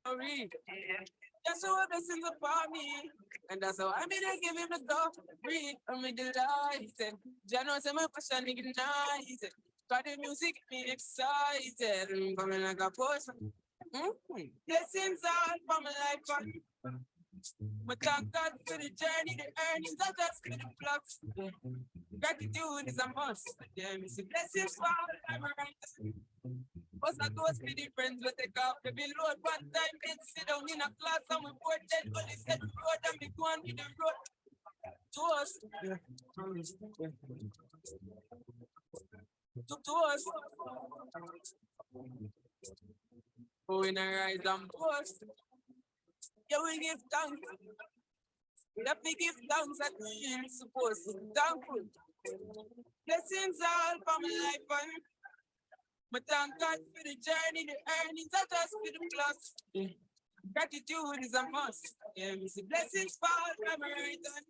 glory. That's what blessings upon me. And that's how I mean I give him the glory. I'm delighted. Jano say my passion ignited. Got the music me excited. Coming like a potion. Blessings all for my life. But thank God for the journey, the earnings, not just for the plugs. Gratitude is a must. Yeah, me see blessings for all I'm right. Us not those with the friends we take off the bill road. One time they sit down in a class and we board dead, but they said the road and we go on with the road to us. To us. Oh, in a rise and post. Yeah, we give thanks. Let me give thanks that we are supposed to. Thankful. Blessings all for my life and but thank God for the journey, the earnings, not just for the plus. Gratitude is a must. Yeah, we see blessings fall from earth and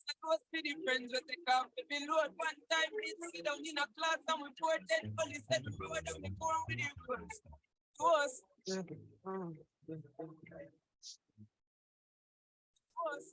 that was for the friends we take off the bill road. One time we sit down in a class and we pour dead police at the road and we go on with the road. To us. To us.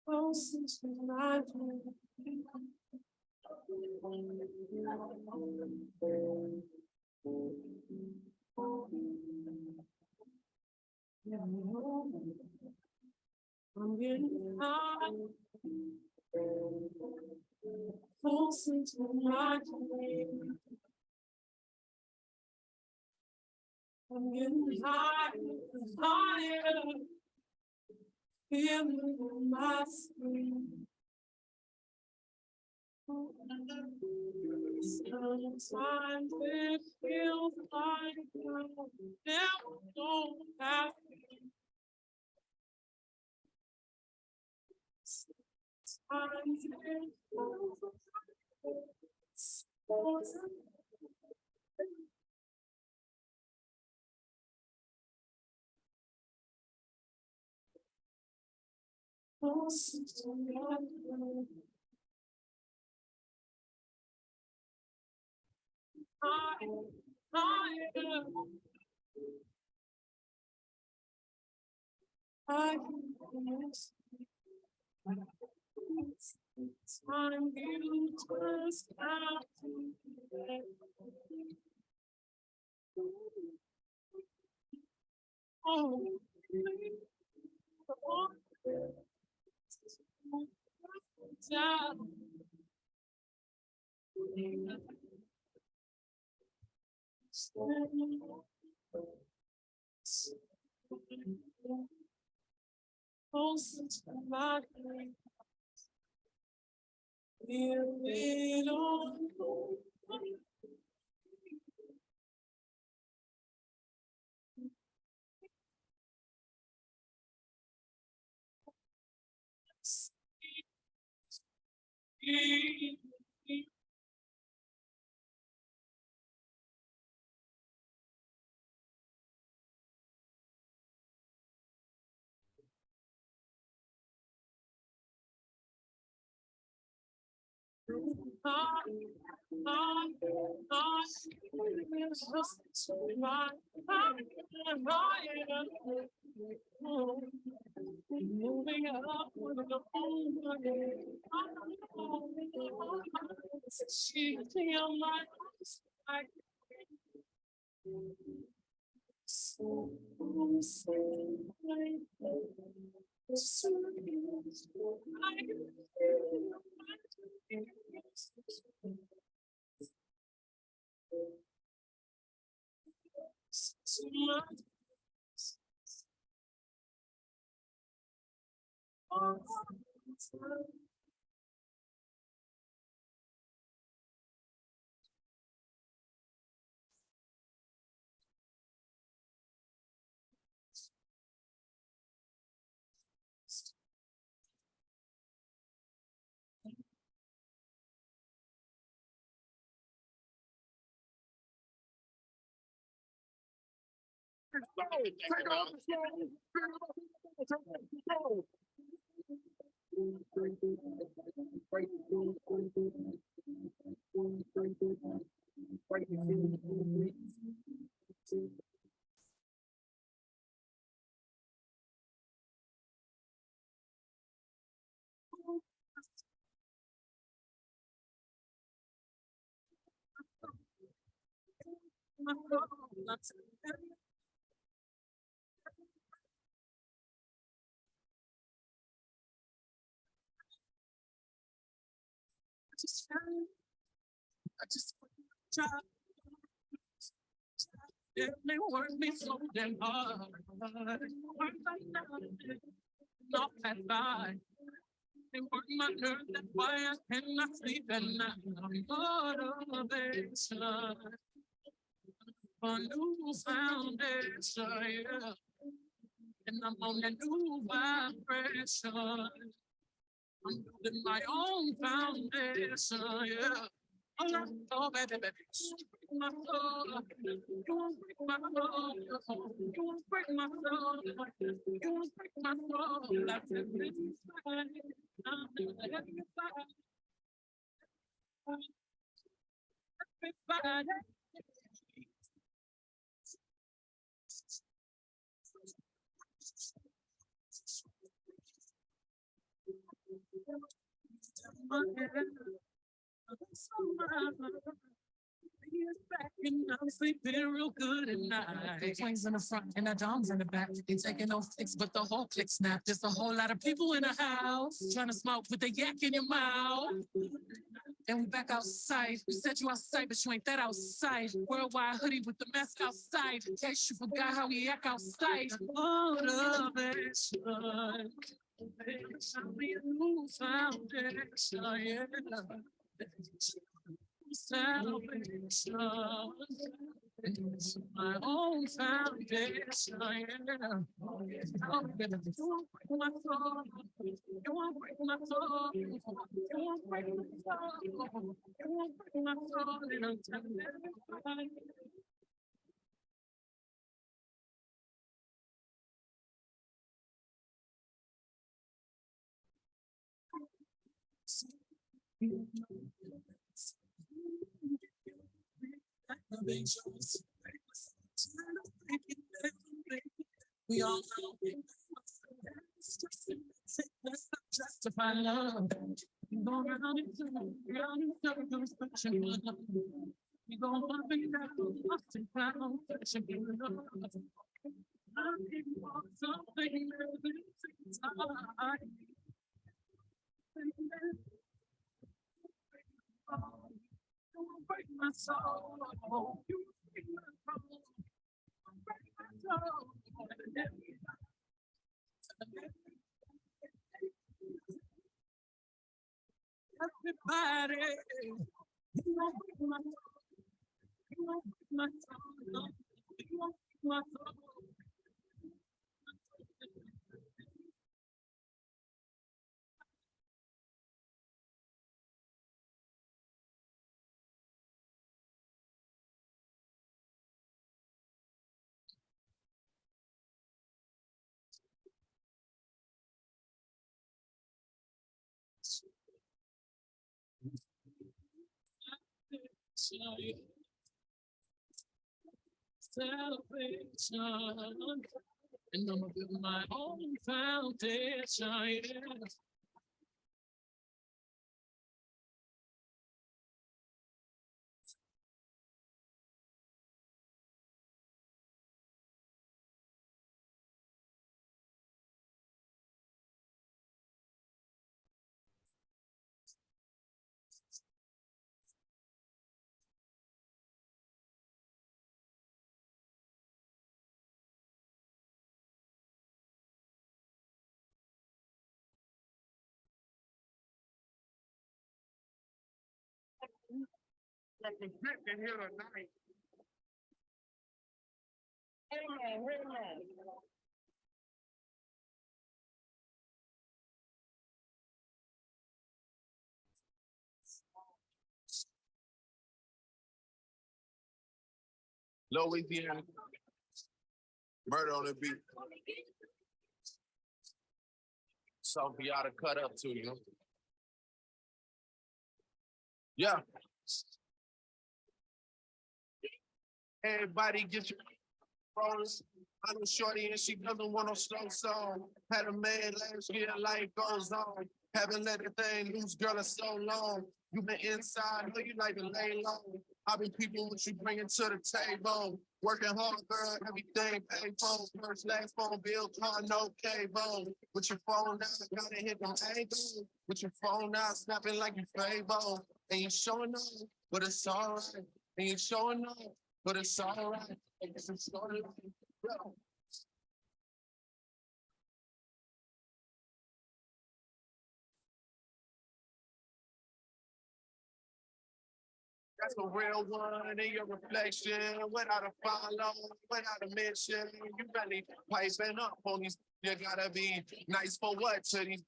Oh, since my I'm getting high, closer to my dream. I'm getting higher, feeling my scream. Sometimes it feels like I never don't have sometimes it feels closer to my dream. Higher, I can time you just have to let go. Down. Closer to my dream. Feel it on. Moving up with the she's on my side. So I just try. They work me so damn hard. Work like nothing, not that bad. They work my nerves, that's why I cannot sleep at night. I'm motivation, a new foundation, yeah. And I'm on a new vibration. I'm building my own foundation, yeah. Oh, baby, baby. My soul. You won't break my soul. You won't break my soul. You won't break my soul. Like this is fine. I'm every Friday. My head. Years back and I'm sleeping real good at night. Swings in the front and the doms in the back. They taking no flicks, but the whole click snap. There's a whole lot of people in the house trying to smoke with the yak in your mouth. And we back outside. You said you outside, but you ain't that outside. Worldwide hoodie with the mask outside. In case you forgot how we act outside. Motivation. Shall be a new foundation, yeah. Salvation, my own foundation, yeah. Oh, baby, you won't break my soul. You won't break my soul. You won't break my soul. You won't break my soul. And I'm telling everybody. We all know it's just justify love. We go round and circles, but you love. We go up and down, ups and downs, but you love. I'm looking for something that's inside. You won't break my soul. You won't break my soul. Break my soul. Everybody, you won't break my soul. You won't break my soul. You won't break my soul. Salvation, and I'm gonna build my own foundation. Yeah. Let the grip in here tonight. Amen, amen. Louisiana, murder on the beat. Something for y'all to cut up to, you know? Yeah. Everybody get your phones. I know shorty and she doesn't want no slow song. Had a man last year, life goes on. Haven't let the thing loose, girl, in so long. You been inside, know you like to lay low. I've been peeping what you bringing to the table. Working hard, girl, everything paid for. First, last phone bill, car, no cable. With your phone out, gotta hit them angles. With your phone out, snapping like you Fable. And you showing up, but it's alright. And you showing up, but it's alright. It's a story. Yo. That's a real one in your reflection. Without a follow, without a mission, you really piping up on these. You gotta be nice for what to these.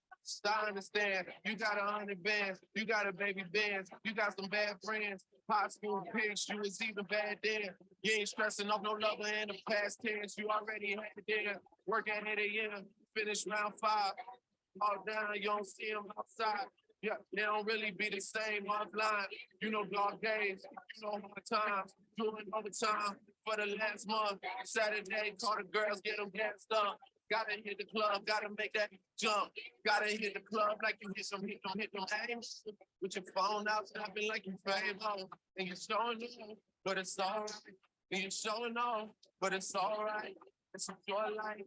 I understand. You got 100 bands, you got a baby bands, you got some bad friends. High school pics, you was even bad then. You ain't stressing off no lover in the past tense. You already had it there. Work at 8 a.m., finish round 5. All down, you don't see them outside. Yeah, they don't really be the same offline. You know, dog days, you know, hard times, doing overtime for the last month. Saturday, call the girls, get them gassed up. Gotta hit the club, gotta make that jump. Gotta hit the club like you hit them aims. With your phone out, snapping like you Fable. And you're showing off, but it's all right. And you're showing off, but it's all right. It's a joy life.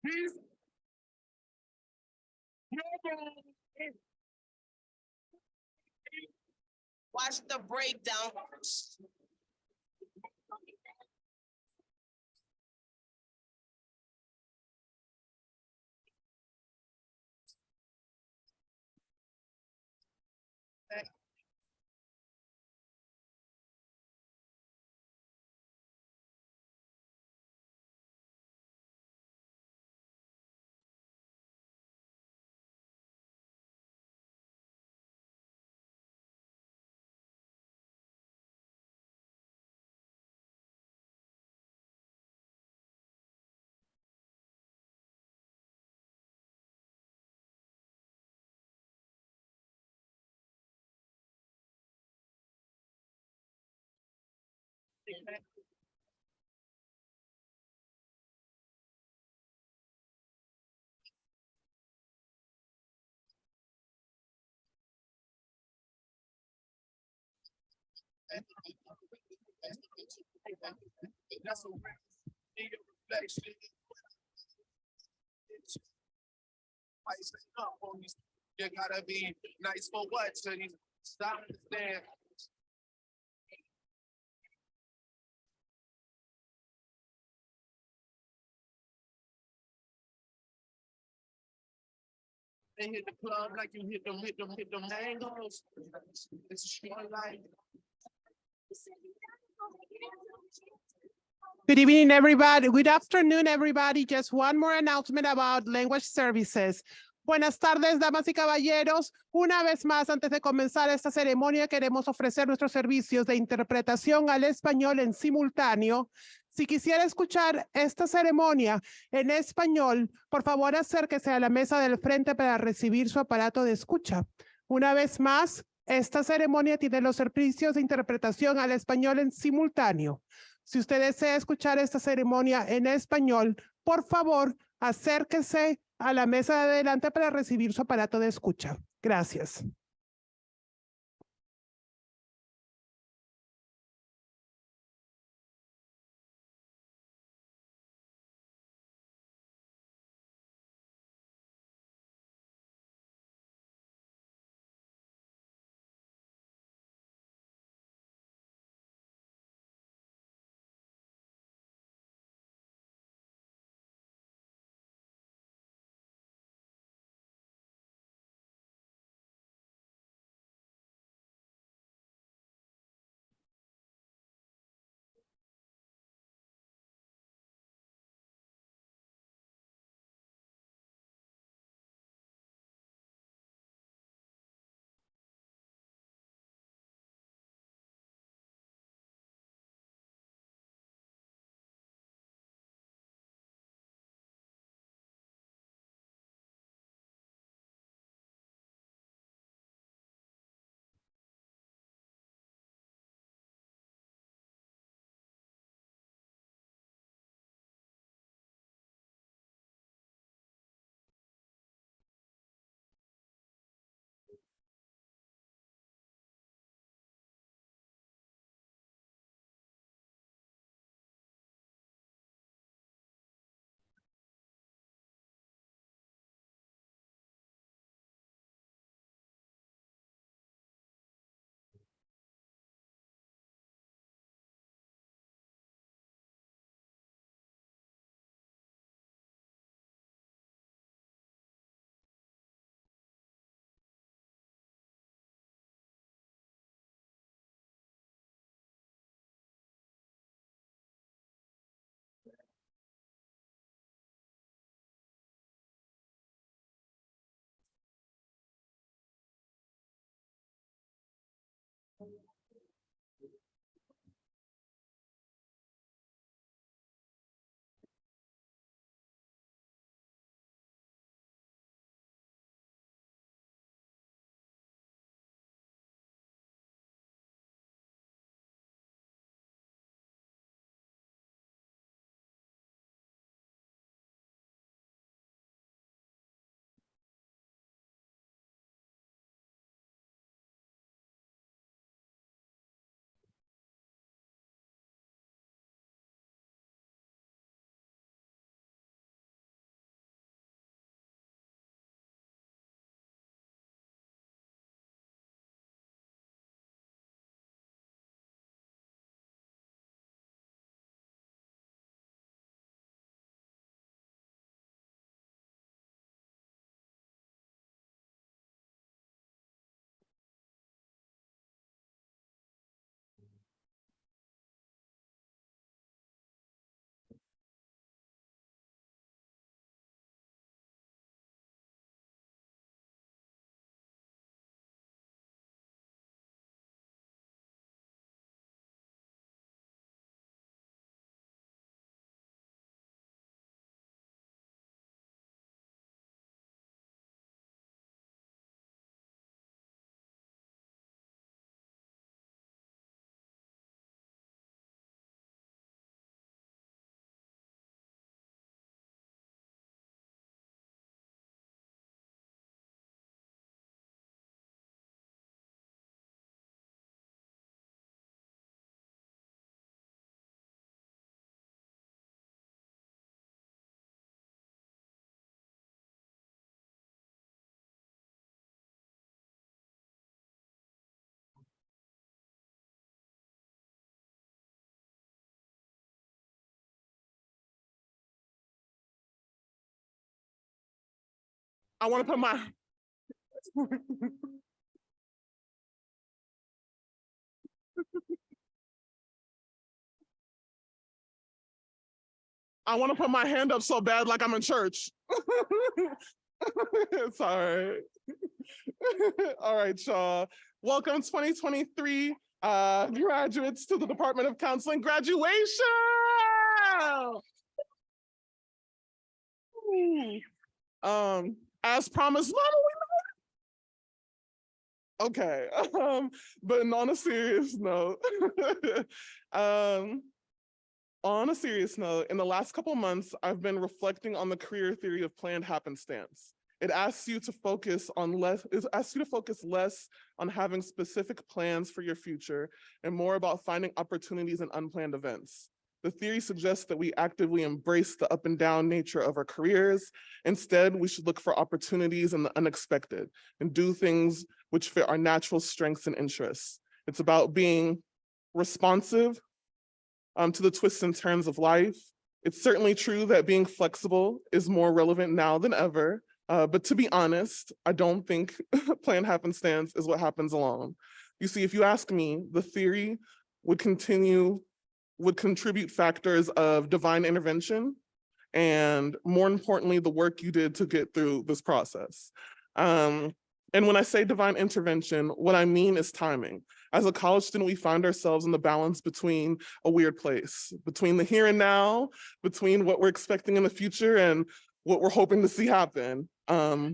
Peace. Watch the breakdown. That's a reflection. Up on these. You gotta be nice for what? To these. Stop understand. They hit the club like you hit them angles. It's a short life. Good evening, everybody. Good afternoon, everybody. Just one more announcement about language services. Buenas tardes, damas y caballeros. Una vez más, antes de comenzar esta ceremonia, queremos ofrecer nuestros servicios de interpretación al español en simultáneo. Si quisiera escuchar esta ceremonia en español, por favor acérquese a la mesa del frente para recibir su aparato de escucha. Una vez más, esta ceremonia tiene los servicios de interpretación al español en simultáneo. Si usted desea escuchar esta ceremonia en español, por favor, acérquese a la mesa de adelante para recibir su aparato de escucha. Gracias. I want to put my I want to put my hand up so bad like I'm in church. It's all right. All right, y'all. Welcome 2023 graduates to the Department of Counseling graduation. As promised, Mama, okay. But on a serious note, on a serious note, in the last couple months, I've been reflecting on the career theory of planned happenstance. It asks you to focus less on having specific plans for your future and more about finding opportunities in unplanned events. The theory suggests that we actively embrace the up and down nature of our careers. Instead, we should look for opportunities in the unexpected and do things which fit our natural strengths and interests. It's about being responsive to the twists and turns of life. It's certainly true that being flexible is more relevant now than ever. But to be honest, I don't think planned happenstance is what happens alone. You see, if you ask me, the theory would contribute factors of divine intervention and, more importantly, the work you did to get through this process. And when I say divine intervention, what I mean is timing. As a college student, we find ourselves in the balance between a weird place, between the here and now, between what we're expecting in the future and what we're hoping to see happen,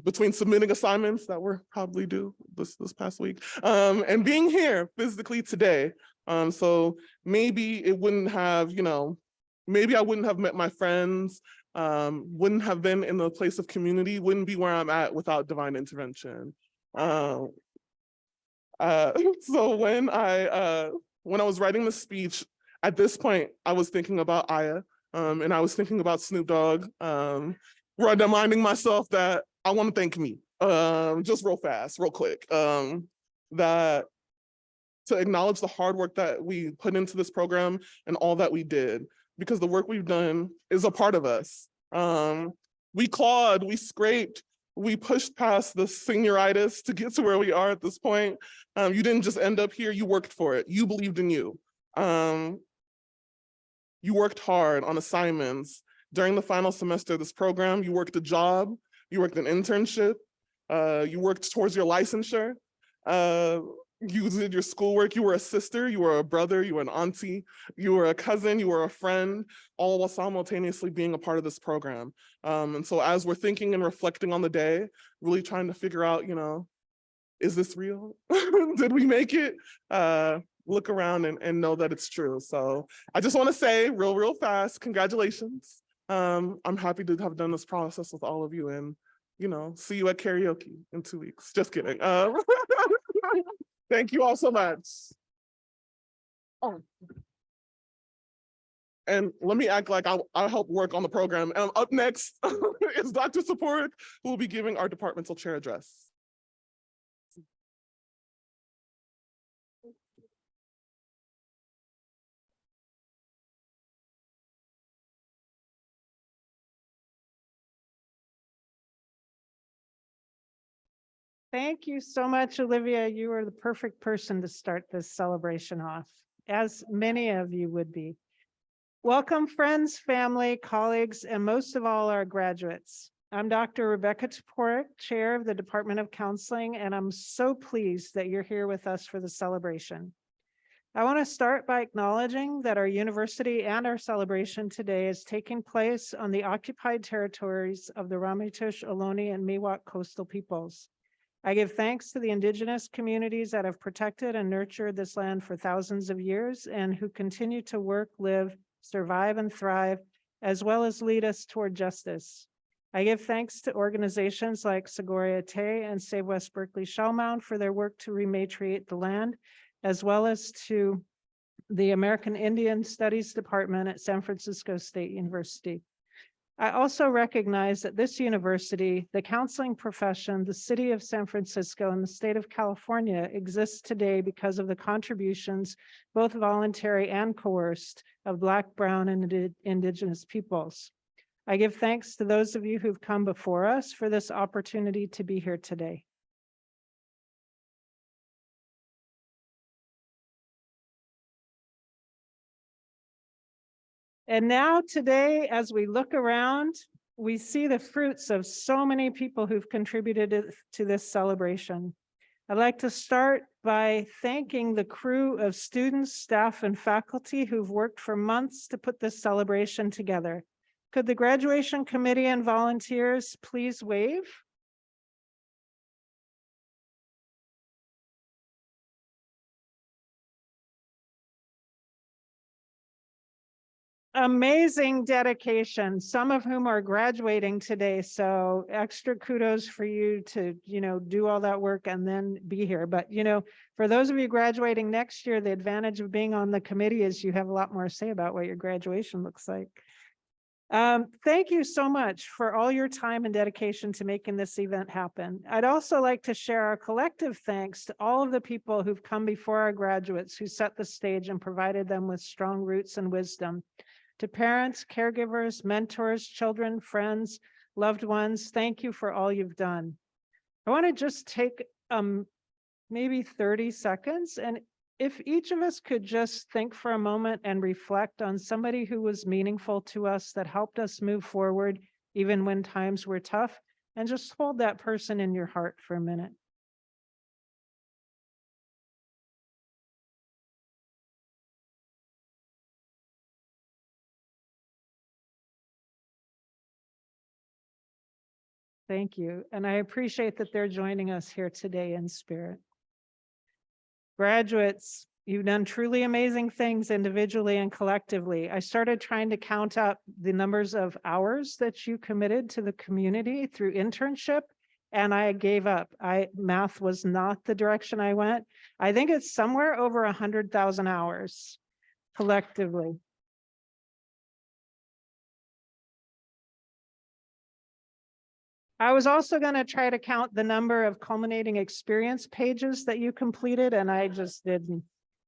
between submitting assignments that were probably due this past week, and being here physically today. So maybe it wouldn't have, maybe I wouldn't have met my friends, wouldn't have been in the place of community, wouldn't be where I'm at without divine intervention. So when I was writing the speech, at this point, I was thinking about Aya, and I was thinking about Snoop Dogg, reminding myself that I want to thank me, just real fast, real quick, that to acknowledge the hard work that we put into this program and all that we did, because the work we've done is a part of us. We clawed, we scraped, we pushed past the senioritis to get to where we are at this point. You didn't just end up here, you worked for it. You believed in you. You worked hard on assignments. During the final semester of this program, you worked a job, you worked an internship, you worked towards your licensure. you did your schoolwork, you were a sister, you were a brother, you were an auntie, you were a cousin, you were a friend, all while simultaneously being a part of this program. And so as we're thinking and reflecting on the day, really trying to figure out, is this real? Did we make it? Look around and know that it's true. So I just want to say real fast, congratulations. I'm happy to have done this process with all of you and, see you at karaoke in 2 weeks. Just kidding. Thank you all so much. Oh. And let me act like I'll help work on the program. And up next is Dr. Saporic, who will be giving our departmental chair address. Thank you so much, Olivia. You are the perfect person to start this celebration off, as many of you would be. Welcome, friends, family, colleagues, and most of all, our graduates. I'm Dr. Rebecca Toporek, Chair of the Department of Counseling, and I'm so pleased that you're here with us for the celebration. I want to start by acknowledging that our university and our celebration today is taking place on the occupied territories of the Ramaytush, Ohlone, and Miwok coastal peoples. I give thanks to the indigenous communities that have protected and nurtured this land for thousands of years and who continue to work, live, survive, and thrive, as well as lead us toward justice. I give thanks to organizations like Segoria Te and Save West Berkeley Shellmound for their work to rematriate the land, as well as to the American Indian Studies Department at San Francisco State University. I also recognize that this university, the counseling profession, the city of San Francisco, and the state of California exists today because of the contributions, both voluntary and coerced, of Black, Brown, and Indigenous peoples. I give thanks to those of you who've come before us for this opportunity to be here today. And now today, as we look around, we see the fruits of so many people who've contributed to this celebration. I'd like to start by thanking the crew of students, staff, and faculty who've worked for months to put this celebration together. Could the graduation committee and volunteers please wave? Amazing dedication, some of whom are graduating today. So extra kudos for you to, do all that work and then be here. But, for those of you graduating next year, the advantage of being on the committee is you have a lot more to say about what your graduation looks like. Thank you so much for all your time and dedication to making this event happen. I'd also like to share our collective thanks to all of the people who've come before our graduates who set the stage and provided them with strong roots and wisdom. To parents, caregivers, mentors, children, friends, loved ones, thank you for all you've done. I want to just take maybe 30 seconds, and if each of us could just think for a moment and reflect on somebody who was meaningful to us, that helped us move forward even when times were tough, and just hold that person in your heart for a minute. Thank you. And I appreciate that they're joining us here today in spirit. Graduates, you've done truly amazing things individually and collectively. I started trying to count up the numbers of hours that you committed to the community through internship, and I gave up. Math was not the direction I went. I think it's somewhere over 100,000 hours collectively. I was also going to try to count the number of culminating experience pages that you completed, and I just didn't.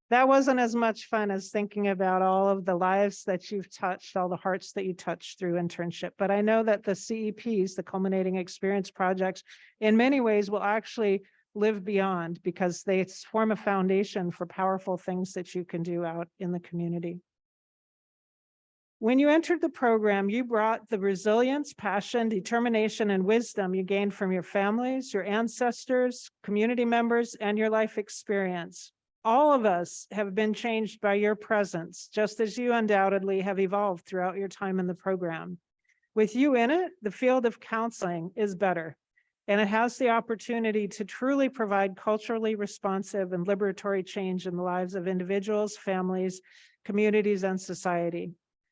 That wasn't as much fun as thinking about all of the lives that you've touched, all the hearts that you touched through internship. But I know that the CEPs, the culminating experience projects, in many ways will actually live beyond, because they form a foundation for powerful things that you can do out in the community. When you entered the program, you brought the resilience, passion, determination, and wisdom you gained from your families, your ancestors, community members, and your life experience. All of us have been changed by your presence, just as you undoubtedly have evolved throughout your time in the program. With you in it, the field of counseling is better, and it has the opportunity to truly provide culturally responsive and liberatory change in the lives of individuals, families, communities, and society.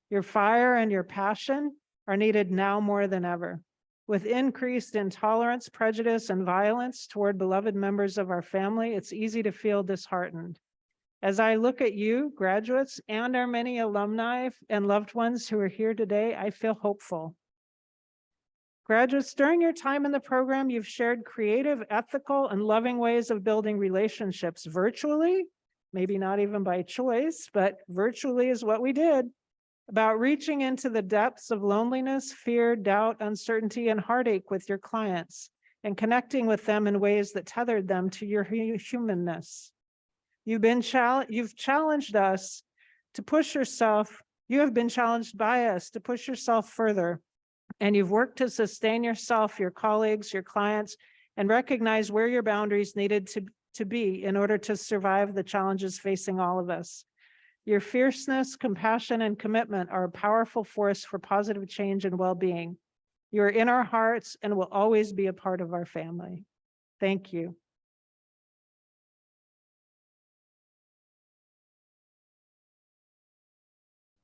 Your fire and your passion are needed now more than ever. With increased intolerance, prejudice, and violence toward beloved members of our family, it's easy to feel disheartened. As I look at you, graduates, and our many alumni and loved ones who are here today, I feel hopeful. Graduates, during your time in the program, you've shared creative, ethical, and loving ways of building relationships virtually, maybe not even by choice, but virtually is what we did, about reaching into the depths of loneliness, fear, doubt, uncertainty, and heartache with your clients, and connecting with them in ways that tethered them to your humanness. You've challenged us to push yourself. You have been challenged by us to push yourself further, and you've worked to sustain yourself, your colleagues, your clients, and recognize where your boundaries needed to be in order to survive the challenges facing all of us. Your fierceness, compassion, and commitment are a powerful force for positive change and well-being. You are in our hearts and will always be a part of our family. Thank you.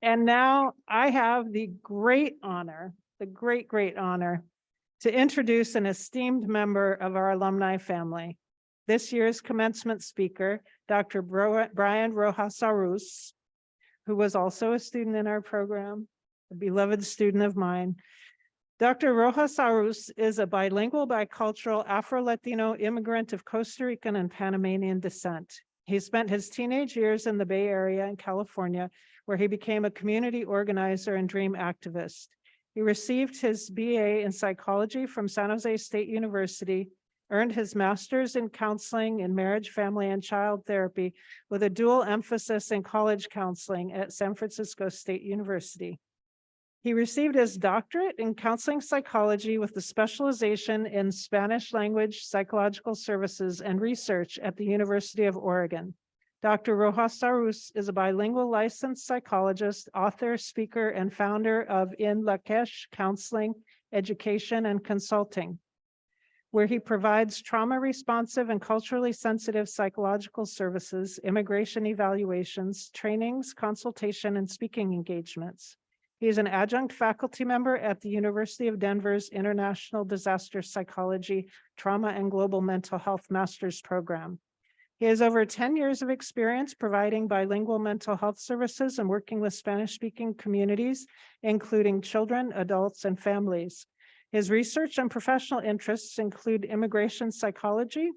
And now I have the great honor, to introduce an esteemed member of our alumni family. This year's commencement speaker, Dr. Brian Rojas-Arus, who was also a student in our program, a beloved student of mine. Dr. Rojas-Arus is a bilingual, bicultural Afro-Latino immigrant of Costa Rican and Panamanian descent. He spent his teenage years in the Bay Area in California, where he became a community organizer and dream activist. He received his BA in psychology from San Jose State University, earned his master's in counseling in marriage, family, and child therapy with a dual emphasis in college counseling at San Francisco State University. He received his doctorate in counseling psychology with a specialization in Spanish language, psychological services, and research at the University of Oregon. Dr. Rojas-Arus is a bilingual licensed psychologist, author, speaker, and founder of In Lakesh Counseling, Education, and Consulting, where he provides trauma-responsive and culturally sensitive psychological services, immigration evaluations, trainings, consultation, and speaking engagements. He is an adjunct faculty member at the University of Denver's International Disaster Psychology, Trauma and Global Mental Health Master's Program. He has over 10 years of experience providing bilingual mental health services and working with Spanish-speaking communities, including children, adults, and families. His research and professional interests include immigration psychology,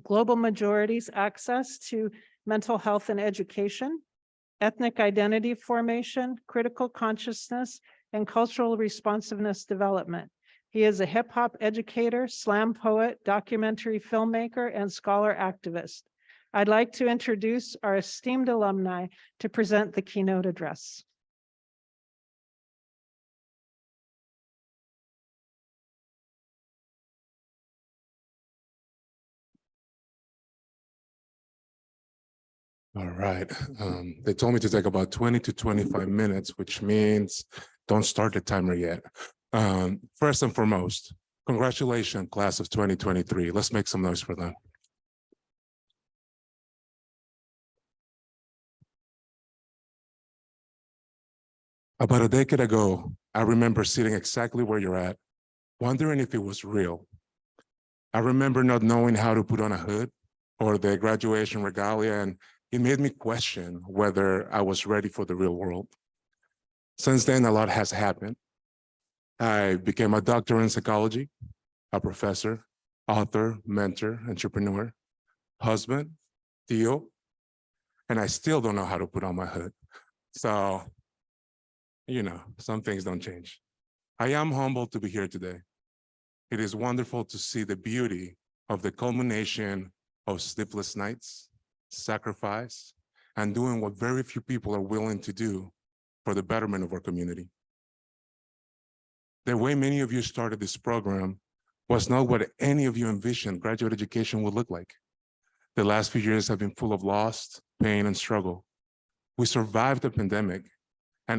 global majorities access to mental health and education, ethnic identity formation, critical consciousness, and cultural responsiveness development. He is a hip hop educator, slam poet, documentary filmmaker, and scholar activist. I'd like to introduce our esteemed alumni to present the keynote address. All right. They told me to take about 20 to 25 minutes, which means don't start the timer yet. First and foremost, congratulations, class of 2023. Let's make some noise for them. About a decade ago, I remember sitting exactly where you're at, wondering if it was real. I remember not knowing how to put on a hood or the graduation regalia, and it made me question whether I was ready for the real world. Since then, a lot has happened. I became a doctor in psychology, a professor, author, mentor, entrepreneur, husband, tío, and I still don't know how to put on my hood. So, you know, some things don't change. I am humbled to be here today. It is wonderful to see the beauty of the culmination of sleepless nights, sacrifice, and doing what very few people are willing to do for the betterment of our community. The way many of you started this program was not what any of you envisioned graduate education would look like. The last few years have been full of loss, pain, and struggle. We survived the pandemic, an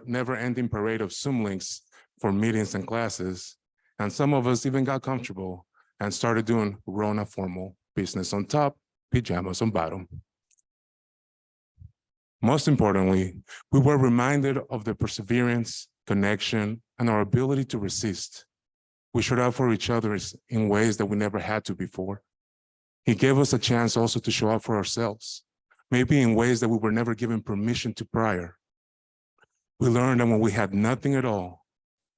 never-ending parade of Zoom links for meetings and classes, and some of us even got comfortable and started doing Rona formal, business on top, pajamas on bottom. Most importantly, we were reminded of the perseverance, connection, and our ability to resist. We showed up for each other in ways that we never had to before. He gave us a chance also to show up for ourselves, maybe in ways that we were never given permission to prior. We learned that when we had nothing at all,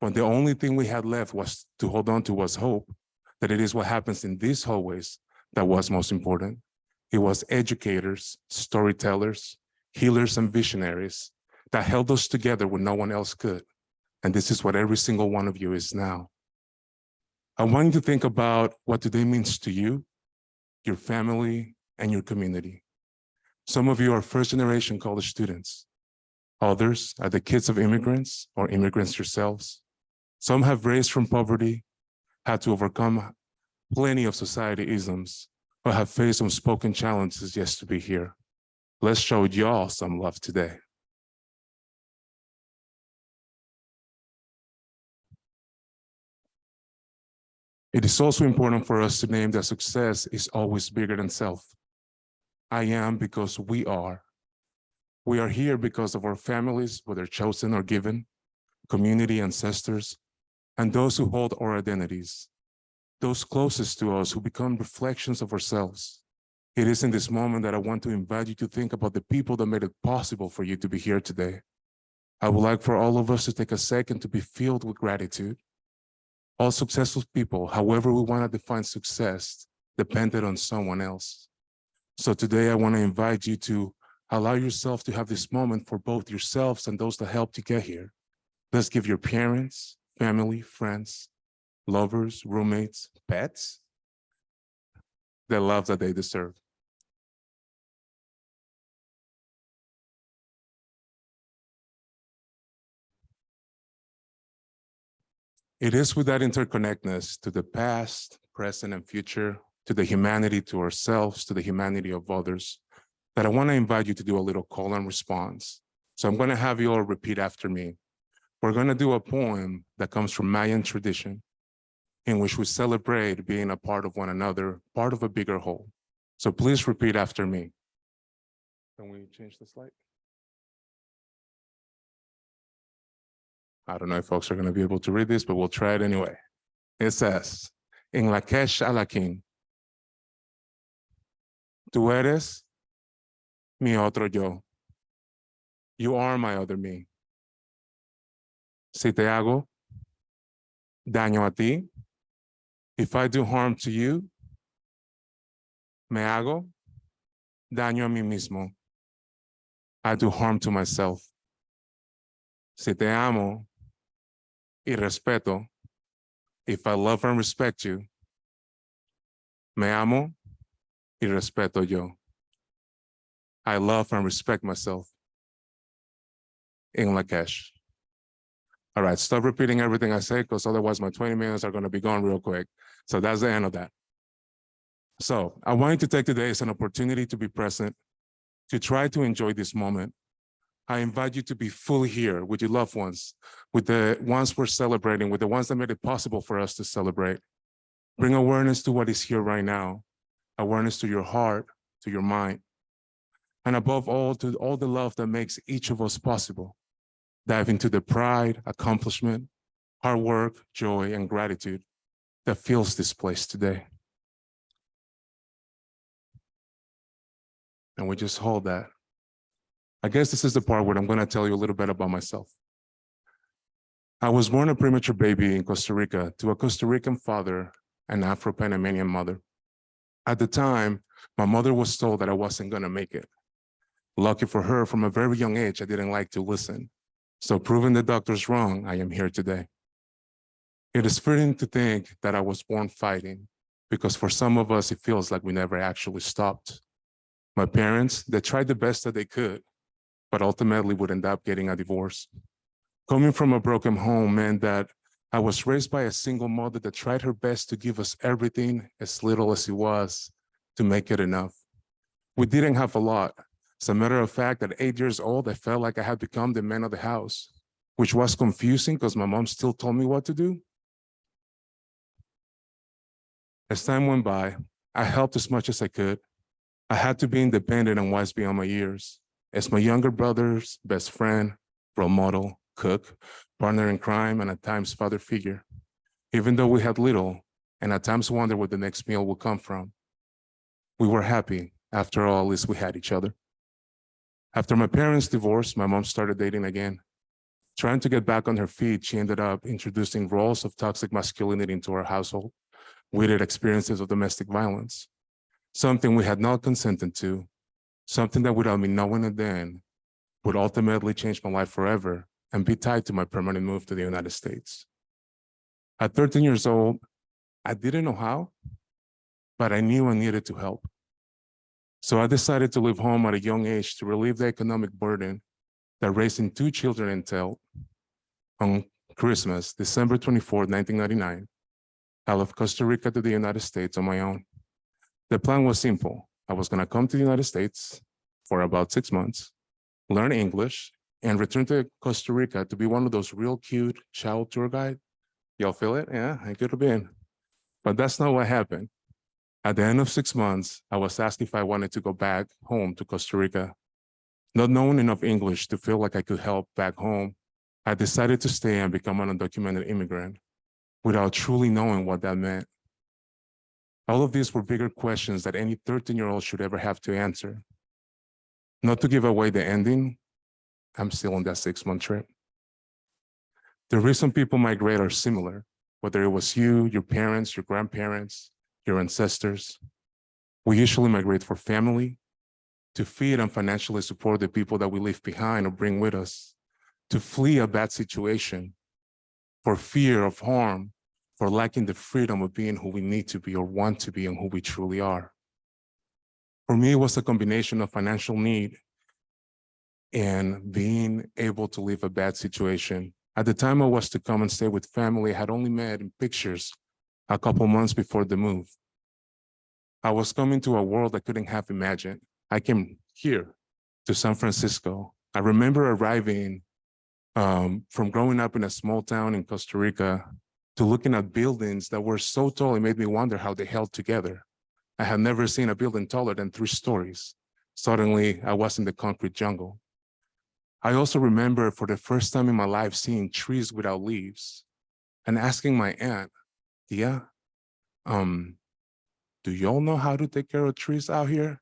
when the only thing we had left was to hold on to was hope, that it is what happens in these hallways that was most important. It was educators, storytellers, healers, and visionaries that held us together when no one else could. And this is what every single one of you is now. I want you to think about what today means to you, your family, and your community. Some of you are first-generation college students. Others are the kids of immigrants or immigrants yourselves. Some have raised from poverty, had to overcome plenty of society isms, or have faced unspoken challenges just to be here. Let's show y'all some love today. It is also important for us to name that success is always bigger than self. I am because we are. We are here because of our families, whether chosen or given, community, ancestors, and those who hold our identities, those closest to us who become reflections of ourselves. It is in this moment that I want to invite you to think about the people that made it possible for you to be here today. I would like for all of us to take a second to be filled with gratitude. All successful people, however we want to define success, depended on someone else. So today I want to invite you to allow yourself to have this moment for both yourselves and those that helped you get here. Let's give your parents, family, friends, lovers, roommates, pets, the love that they deserve. It is with that interconnectedness to the past, present, and future, to the humanity to ourselves, to the humanity of others, that I want to invite you to do a little call and response. So I'm going to have you all repeat after me. We're going to do a poem that comes from Mayan tradition, in which we celebrate being a part of one another, part of a bigger whole. So please repeat after me. Can we change the slide? I don't know if folks are going to be able to read this, but we'll try it anyway. It says, en la kesh alakin, tú eres mi otro yo. You are my other me. Si te hago daño a ti, if I do harm to you, me hago daño a mí mismo. I do harm to myself. Si te amo y respeto, if I love and respect you, me amo y respeto yo. I love and respect myself. In Lakesh. All right, stop repeating everything I say, because otherwise my 20 minutes are going to be gone real quick. So that's the end of that. So I want you to take today as an opportunity to be present, to try to enjoy this moment. I invite you to be fully here with your loved ones, with the ones we're celebrating, with the ones that made it possible for us to celebrate. Bring awareness to what is here right now, awareness to your heart, to your mind, and above all, to all the love that makes each of us possible. Dive into the pride, accomplishment, hard work, joy, and gratitude that fills this place today. And we just hold that. I guess this is the part where I'm going to tell you a little bit about myself. I was born a premature baby in Costa Rica to a Costa Rican father and Afro-Panamanian mother. At the time, my mother was told that I wasn't going to make it. Lucky for her, from a very young age, I didn't like to listen. So proving the doctors wrong, I am here today. It is fitting to think that I was born fighting, because for some of us, it feels like we never actually stopped. My parents, they tried the best that they could, but ultimately would end up getting a divorce. Coming from a broken home meant that I was raised by a single mother that tried her best to give us everything, as little as it was, to make it enough. We didn't have a lot. As a matter of fact, at 8 years old, I felt like I had become the man of the house, which was confusing because my mom still told me what to do. As time went by, I helped as much as I could. I had to be independent and wise beyond my years. As my younger brother's best friend, role model, cook, partner in crime, and at times father figure. Even though we had little, and at times wondered where the next meal would come from, we were happy. After all, at least we had each other. After my parents' divorce, my mom started dating again. Trying to get back on her feet, she ended up introducing roles of toxic masculinity into our household, weighted experiences of domestic violence, something we had not consented to, something that without me knowing it then would ultimately change my life forever and be tied to my permanent move to the United States. At 13 years old, I didn't know how, but I knew I needed to help. So I decided to leave home at a young age to relieve the economic burden that raising 2 children entailed. On Christmas, December 24, 1999, I left Costa Rica to the United States on my own. The plan was simple. I was gonna come to the United States for about 6 months, learn English, and return to Costa Rica to be one of those real cute child tour guide. Y'all feel it? Yeah, I could have been. But that's not what happened. At the end of 6 months, I was asked if I wanted to go back home to Costa Rica. Not knowing enough English to feel like I could help back home, I decided to stay and become an undocumented immigrant without truly knowing what that meant. All of these were bigger questions that any 13-year-old should ever have to answer. Not to give away the ending, I'm still on that 6-month trip. The reason people migrate are similar, whether it was you, your parents, your grandparents, your ancestors. We usually migrate for family, to feed and financially support the people that we leave behind or bring with us, to flee a bad situation, for fear of harm, for lacking the freedom of being who we need to be or want to be and who we truly are. For me, it was a combination of financial need and being able to leave a bad situation. At the time I was to come and stay with family, I had only met in pictures a couple months before the move. I was coming to a world I couldn't have imagined. I came here to San Francisco. I remember arriving from growing up in a small town in Costa Rica to looking at buildings that were so tall, it made me wonder how they held together. I had never seen a building taller than 3 stories. Suddenly, I was in the concrete jungle. I also remember for the first time in my life seeing trees without leaves and asking my aunt, Tia, do y'all know how to take care of trees out here?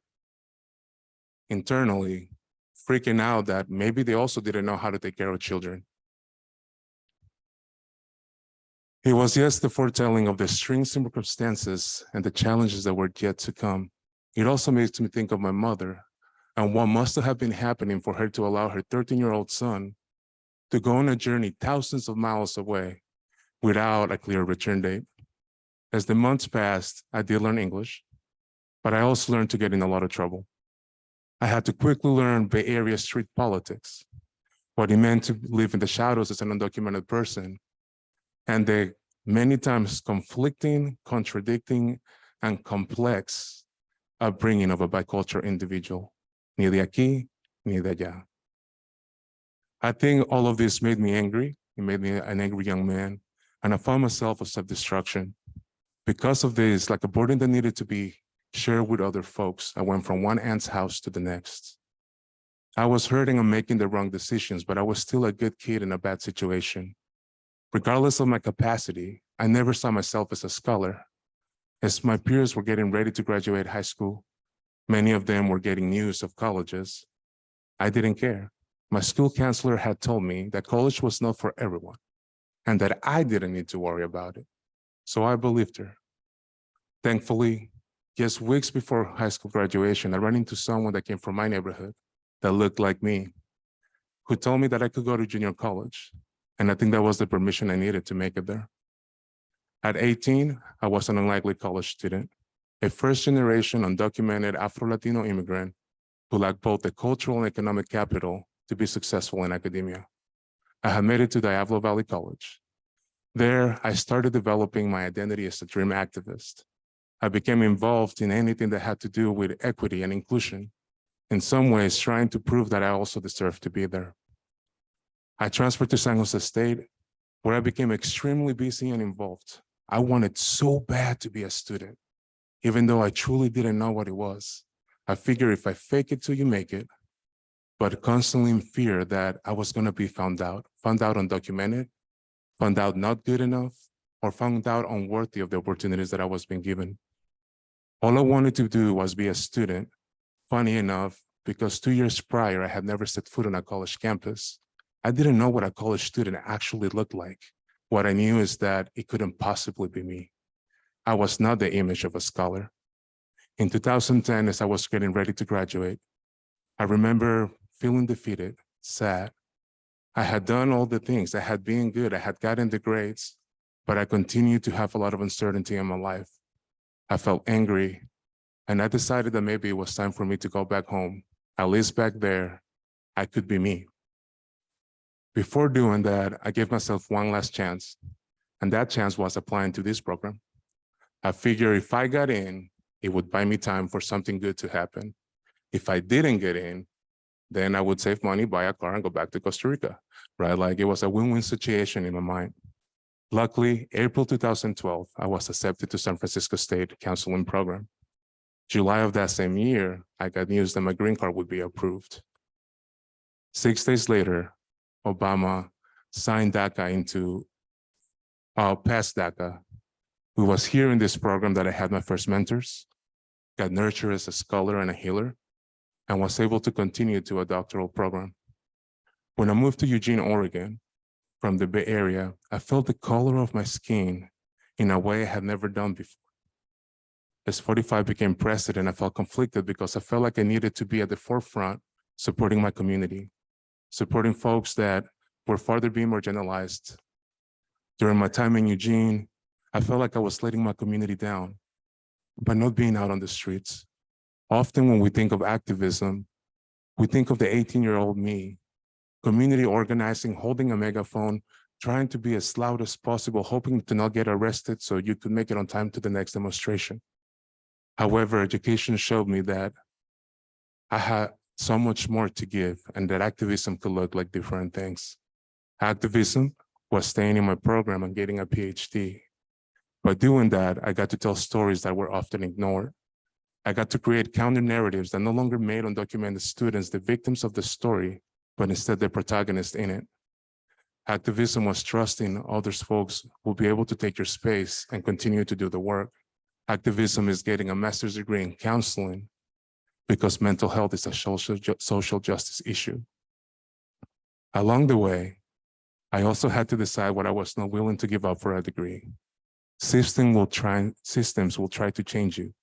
Internally, freaking out that maybe they also didn't know how to take care of children. It was just the foretelling of the strange circumstances and the challenges that were yet to come. It also makes me think of my mother and what must have been happening for her to allow her 13-year-old son to go on a journey thousands of miles away without a clear return date. As the months passed, I did learn English, but I also learned to get in a lot of trouble. I had to quickly learn Bay Area street politics, what it meant to live in the shadows as an undocumented person, and the many times conflicting, contradicting, and complex upbringing of a bicultural individual, ni de aquí, ni de allá. I think all of this made me angry. It made me an angry young man, and I found myself of self-destruction. Because of this, like a burden that needed to be shared with other folks, I went from one aunt's house to the next. I was hurting and making the wrong decisions, but I was still a good kid in a bad situation. Regardless of my capacity, I never saw myself as a scholar. As my peers were getting ready to graduate high school, many of them were getting news of colleges. I didn't care. My school counselor had told me that college was not for everyone and that I didn't need to worry about it. So I believed her. Thankfully, just weeks before high school graduation, I ran into someone that came from my neighborhood that looked like me, who told me that I could go to junior college. And I think that was the permission I needed to make it there. At 18, I was an unlikely college student, a first-generation undocumented Afro-Latino immigrant who lacked both the cultural and economic capital to be successful in academia. I had made it to Diablo Valley College. There, I started developing my identity as a dream activist. I became involved in anything that had to do with equity and inclusion, in some ways trying to prove that I also deserved to be there. I transferred to San Jose State, where I became extremely busy and involved. I wanted so bad to be a student, even though I truly didn't know what it was. I figured if I fake it till you make it, but constantly in fear that I was gonna be found out undocumented, found out not good enough, or found out unworthy of the opportunities that I was being given. All I wanted to do was be a student. Funny enough, because 2 years prior, I had never set foot on a college campus. I didn't know what a college student actually looked like. What I knew is that it couldn't possibly be me. I was not the image of a scholar. In 2010, as I was getting ready to graduate, I remember feeling defeated, sad. I had done all the things. I had been good. I had gotten the grades, but I continued to have a lot of uncertainty in my life. I felt angry, and I decided that maybe it was time for me to go back home. At least back there, I could be me. Before doing that, I gave myself one last chance, and that chance was applying to this program. I figured if I got in, it would buy me time for something good to happen. If I didn't get in, then I would save money, buy a car, and go back to Costa Rica, right? Like it was a win-win situation in my mind. Luckily, April 2012, I was accepted to San Francisco State counseling program. July of that same year, I got news that my green card would be approved. 6 days later, Obama signed DACA passed DACA. We was here in this program that I had my first mentors, got nurtured as a scholar and a healer, and was able to continue to a doctoral program. When I moved to Eugene, Oregon, from the Bay Area, I felt the color of my skin in a way I had never done before. As 45 became president, I felt conflicted because I felt like I needed to be at the forefront supporting my community, supporting folks that were farther being marginalized. During my time in Eugene, I felt like I was letting my community down by not being out on the streets. Often when we think of activism, we think of the 18-year-old me, community organizing, holding a megaphone, trying to be as loud as possible, hoping to not get arrested so you could make it on time to the next demonstration. However, education showed me that I had so much more to give and that activism could look like different things. Activism was staying in my program and getting a PhD. By doing that, I got to tell stories that were often ignored. I got to create counter narratives that no longer made undocumented students the victims of the story, but instead the protagonists in it. Activism was trusting others folks will be able to take your space and continue to do the work. Activism is getting a master's degree in counseling because mental health is a social justice issue. Along the way, I also had to decide what I was not willing to give up for a degree. Systems will try to change you.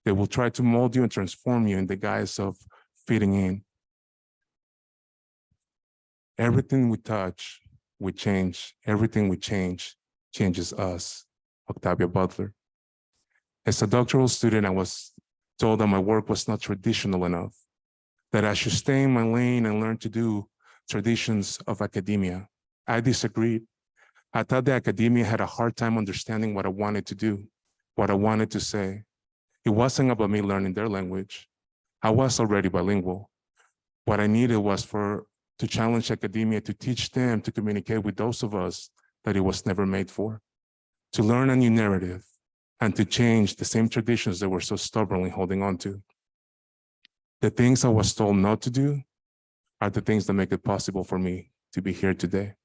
They will try to mold you and transform you in the guise of fitting in. Everything we touch, we change. Everything we change changes us. Octavia Butler. As a doctoral student, I was told that my work was not traditional enough, that I should stay in my lane and learn to do traditions of academia. I disagreed. I thought that academia had a hard time understanding what I wanted to do, what I wanted to say. It wasn't about me learning their language. I was already bilingual. What I needed was to challenge academia to teach them to communicate with those of us that it was never made for, to learn a new narrative, and to change the same traditions that we're so stubbornly holding on to. The things I was told not to do are the things that make it possible for me to be here today.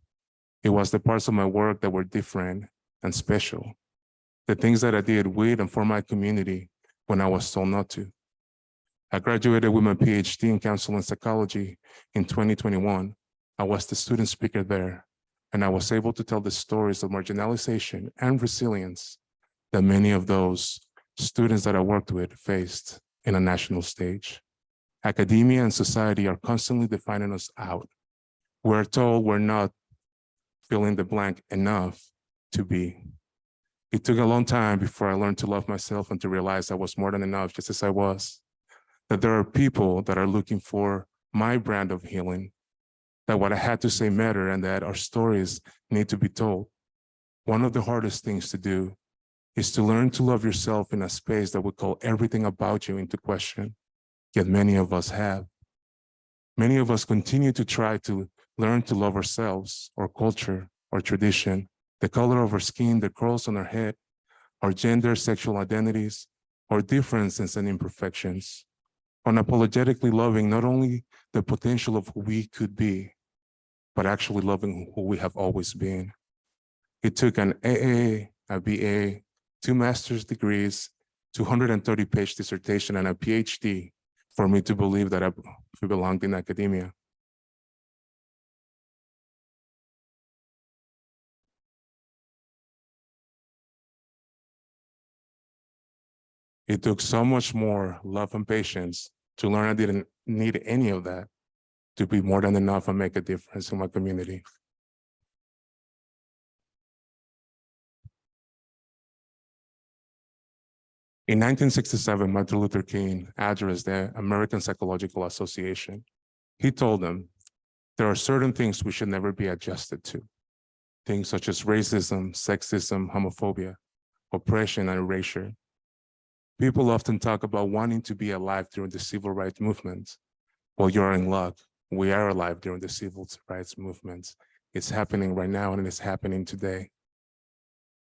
It was the parts of my work that were different and special, the things that I did with and for my community when I was told not to. I graduated with my PhD in counseling psychology in 2021. I was the student speaker there, and I was able to tell the stories of marginalization and resilience that many of those students that I worked with faced in a national stage. Academia and society are constantly defining us out. We're told we're not fill in the blank enough to be. It took a long time before I learned to love myself and to realize I was more than enough just as I was. That there are people that are looking for my brand of healing, that what I had to say mattered and that our stories need to be told. One of the hardest things to do is to learn to love yourself in a space that would call everything about you into question, yet many of us have. Many of us continue to try to learn to love ourselves, our culture, our tradition, the color of our skin, the curls on our head, our gender, sexual identities, our differences and imperfections, unapologetically loving not only the potential of who we could be, but actually loving who we have always been. It took an AA, a BA, 2 master's degrees, 230-page dissertation, and a PhD for me to believe that I belonged in academia. It took so much more love and patience to learn I didn't need any of that to be more than enough and make a difference in my community. In 1967, Martin Luther King addressed the American Psychological Association. He told them, there are certain things we should never be adjusted to. Things such as racism, sexism, homophobia, oppression, and erasure. People often talk about wanting to be alive during the civil rights movement. Well, you're in luck. We are alive during the civil rights movement. It's happening right now and it's happening today.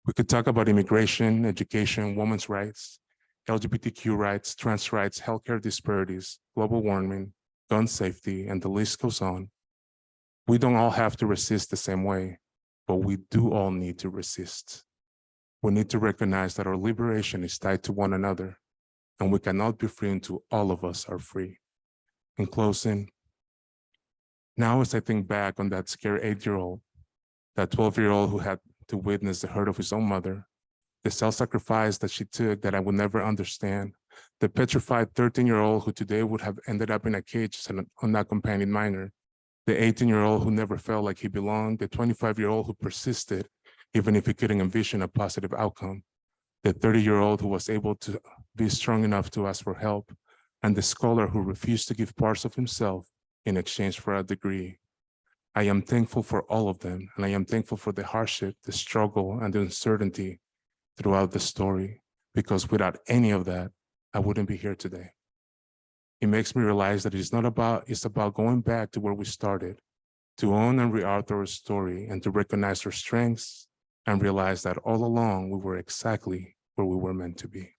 We could talk about immigration, education, women's rights, LGBTQ rights, trans rights, healthcare disparities, global warming, gun safety, and the list goes on. We don't all have to resist the same way, but we do all need to resist. We need to recognize that our liberation is tied to one another, and we cannot be free until all of us are free. In closing, now as I think back on that scared 8-year-old, that 12-year-old who had to witness the hurt of his own mother, the self-sacrifice that she took that I would never understand, the petrified 13-year-old who today would have ended up in a cage as an unaccompanied minor, the 18-year-old who never felt like he belonged, the 25-year-old who persisted even if he couldn't envision a positive outcome, the 30-year-old who was able to be strong enough to ask for help, and the scholar who refused to give parts of himself in exchange for a degree. I am thankful for all of them, and I am thankful for the hardship, the struggle, and the uncertainty throughout the story, because without any of that, I wouldn't be here today. It makes me realize that it's about going back to where we started, to own and re-author our story, and to recognize our strengths, and realize that all along we were exactly where we were meant to be.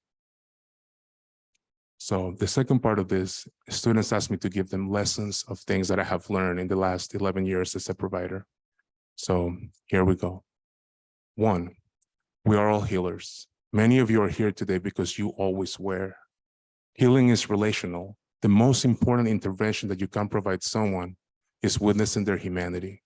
So the second part of this, students asked me to give them lessons of things that I have learned in the last 11 years as a provider. So here we go. 1, we are all healers. Many of you are here today because you always were. Healing is relational. The most important intervention that you can provide someone is witnessing their humanity.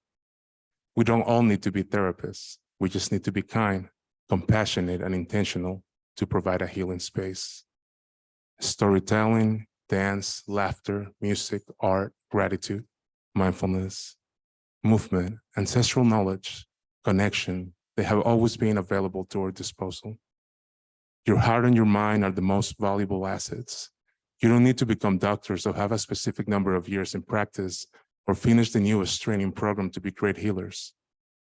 We don't all need to be therapists. We just need to be kind, compassionate, and intentional to provide a healing space. Storytelling, dance, laughter, music, art, gratitude, mindfulness, movement, ancestral knowledge, connection, they have always been available to our disposal. Your heart and your mind are the most valuable assets. You don't need to become doctors or have a specific number of years in practice or finish the newest training program to be great healers.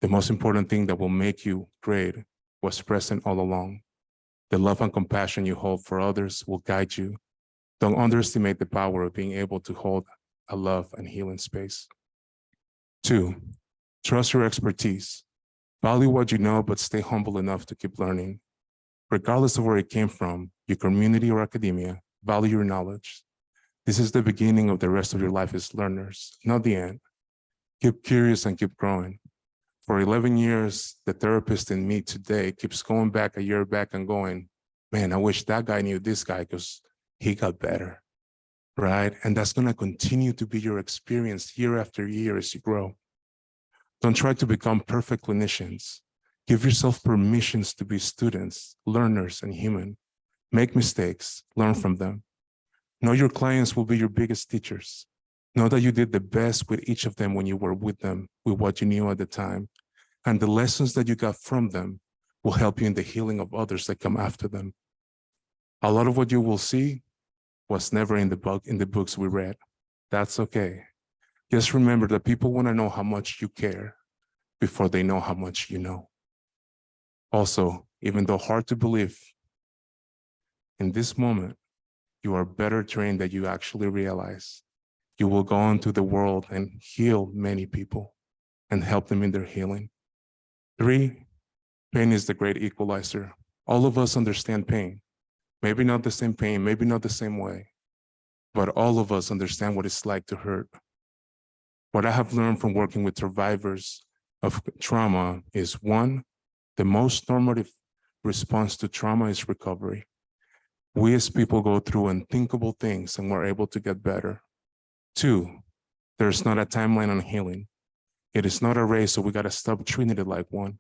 The most important thing that will make you great was present all along. The love and compassion you hold for others will guide you. Don't underestimate the power of being able to hold a love and healing space. 2, trust your expertise. Value what you know, but stay humble enough to keep learning. Regardless of where it came from, your community or academia, value your knowledge. This is the beginning of the rest of your life as learners, not the end. Keep curious and keep growing. For 11 years, the therapist in me today keeps going back a year back and going, man, I wish that guy knew this guy because he got better, right? And that's gonna continue to be your experience year after year as you grow. Don't try to become perfect clinicians. Give yourself permissions to be students, learners, and human. Make mistakes, learn from them. Know your clients will be your biggest teachers. Know that you did the best with each of them when you were with them, with what you knew at the time. And the lessons that you got from them will help you in the healing of others that come after them. A lot of what you will see was never in the books we read. That's okay. Just remember that people want to know how much you care before they know how much you know. Also, even though hard to believe, in this moment, you are better trained than you actually realize. You will go into the world and heal many people and help them in their healing. 3, pain is the great equalizer. All of us understand pain. Maybe not the same pain, maybe not the same way, but all of us understand what it's like to hurt. What I have learned from working with survivors of trauma is 1, the most normative response to trauma is recovery. We as people go through unthinkable things and we're able to get better. 2, there's not a timeline on healing. It is not a race, so we gotta stop treating it like one.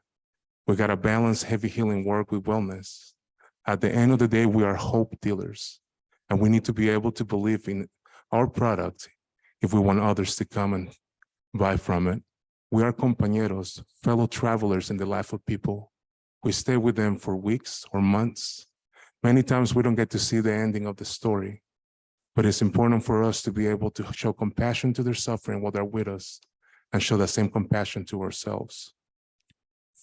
We gotta balance heavy healing work with wellness. At the end of the day, we are hope dealers, and we need to be able to believe in our product if we want others to come and buy from it. We are compañeros, fellow travelers in the life of people. We stay with them for weeks or months. Many times we don't get to see the ending of the story, but it's important for us to be able to show compassion to their suffering while they're with us and show that same compassion to ourselves.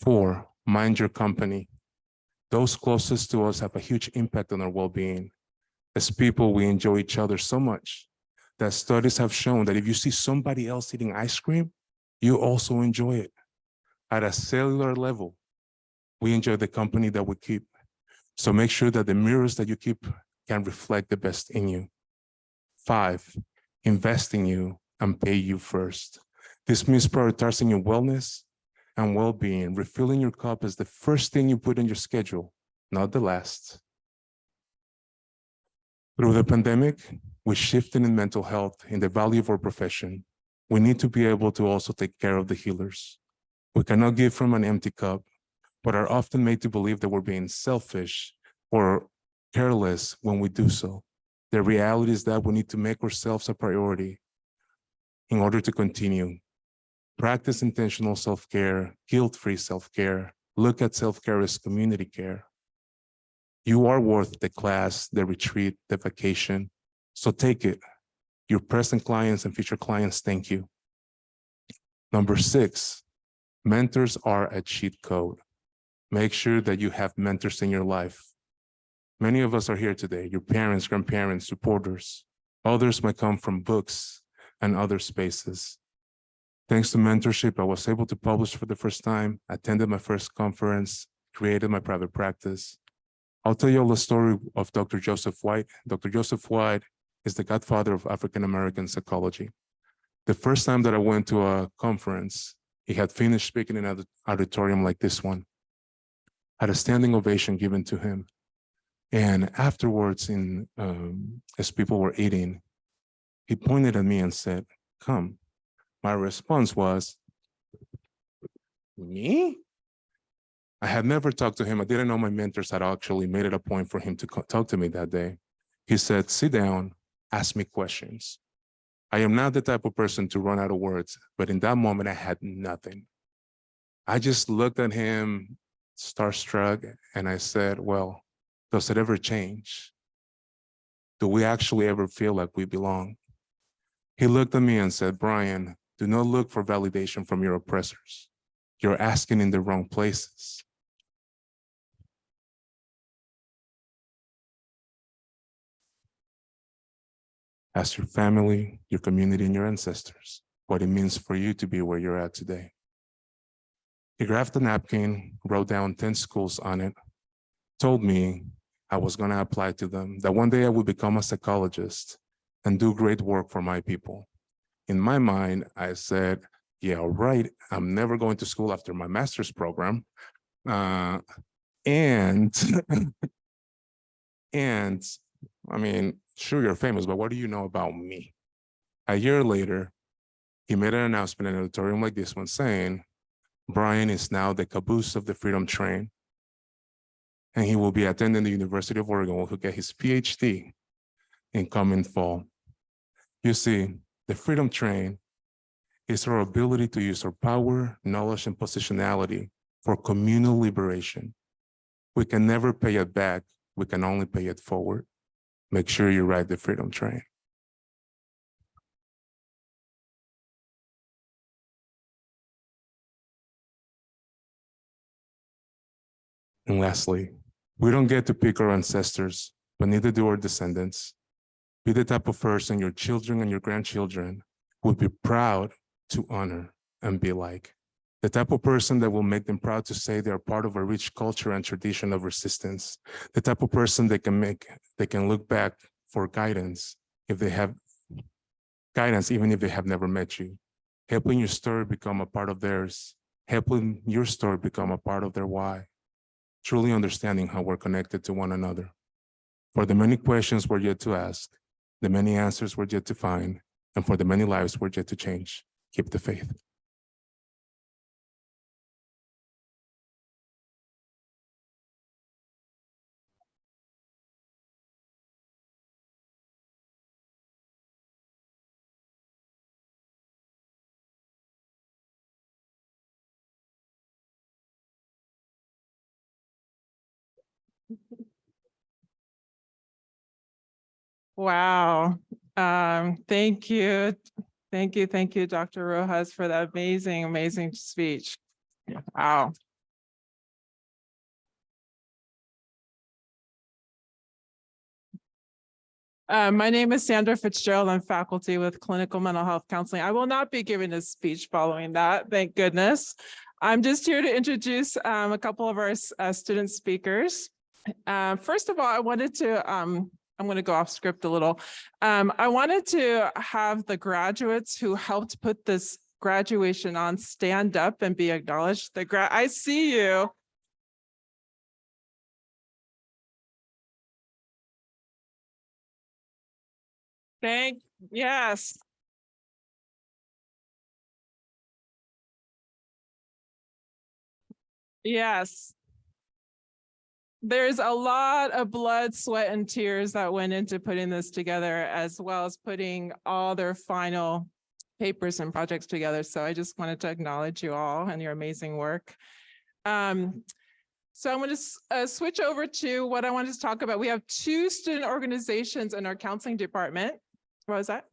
4, mind your company. Those closest to us have a huge impact on our well-being. As people, we enjoy each other so much that studies have shown that if you see somebody else eating ice cream, you also enjoy it. At a cellular level, we enjoy the company that we keep. So make sure that the mirrors that you keep can reflect the best in you. 5, invest in you and pay you first. This means prioritizing your wellness and well-being. Refilling your cup is the first thing you put in your schedule, not the last. Through the pandemic, we shifted in mental health, in the value of our profession. We need to be able to also take care of the healers. We cannot give from an empty cup, but are often made to believe that we're being selfish or careless when we do so. The reality is that we need to make ourselves a priority in order to continue. Practice intentional self-care, guilt-free self-care. Look at self-care as community care. You are worth the class, the retreat, the vacation, so take it. Your present clients and future clients, thank you. Number 6, mentors are a cheat code. Make sure that you have mentors in your life. Many of us are here today, your parents, grandparents, supporters. Others might come from books and other spaces. Thanks to mentorship, I was able to publish for the first time, attended my first conference, created my private practice. I'll tell you all the story of Dr. Joseph White. Dr. Joseph White is the godfather of African-American psychology. The first time that I went to a conference, he had finished speaking in an auditorium like this one, had a standing ovation given to him. And afterwards, as people were eating, he pointed at me and said, "Come." My response was, "Me?" I had never talked to him. I didn't know my mentors had actually made it a point for him to talk to me that day. He said, "Sit down, ask me questions." I am not the type of person to run out of words, but in that moment, I had nothing. I just looked at him, starstruck, and I said, "Well, does it ever change? Do we actually ever feel like we belong?" He looked at me and said, "Brian, do not look for validation from your oppressors. You're asking in the wrong places." Ask your family, your community, and your ancestors what it means for you to be where you're at today. He grabbed a napkin, wrote down 10 schools on it, told me I was going to apply to them, that one day I would become a psychologist and do great work for my people. In my mind, I said, yeah, right, I'm never going to school after my master's program. And I mean, sure, you're famous, but what do you know about me? A year later, he made an announcement in an auditorium like this one saying, Brian is now the caboose of the Freedom Train, and he will be attending the University of Oregon, where he'll get his PhD in coming fall. You see, the Freedom Train is our ability to use our power, knowledge, and positionality for communal liberation. We can never pay it back. We can only pay it forward. Make sure you ride the Freedom Train. And lastly, we don't get to pick our ancestors, but neither do our descendants. Be the type of person your children and your grandchildren would be proud to honor and be like. The type of person that will make them proud to say they are part of a rich culture and tradition of resistance. The type of person they can look back for guidance if they have guidance, even if they have never met you. Helping your story become a part of theirs, helping your story become a part of their why. Truly understanding how we're connected to one another. For the many questions we're yet to ask, the many answers we're yet to find, and for the many lives we're yet to change, keep the faith. Wow. Thank you. Thank you, Dr. Rojas, for that amazing, amazing speech. Wow. My name is Sandra Fitzgerald. I'm faculty with clinical mental health counseling. I will not be giving a speech following that, thank goodness. I'm just here to introduce a couple of our student speakers. First of all, I wanted to, I'm going to go off script a little. I wanted to have the graduates who helped put this graduation on stand up and be acknowledged. I see you. Yes. Yes. There's a lot of blood, sweat, and tears that went into putting this together, as well as putting all their final papers and projects together. So I just wanted to acknowledge you all and your amazing work. So I'm going to switch over to what I wanted to talk about. We have 2 student organizations in our counseling department. What was that?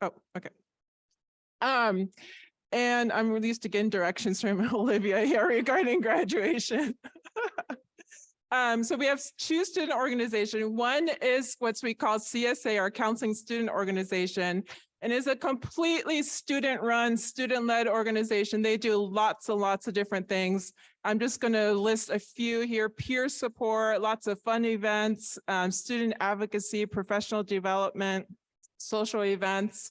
Oh, okay. And I'm used to getting directions from Olivia here regarding graduation. So we have 2 student organizations. One is what we call CSA, our Counseling Student Organization, and is a completely student-run, student-led organization. They do lots and lots of different things. I'm just going to list a few here: peer support, lots of fun events, student advocacy, professional development, social events.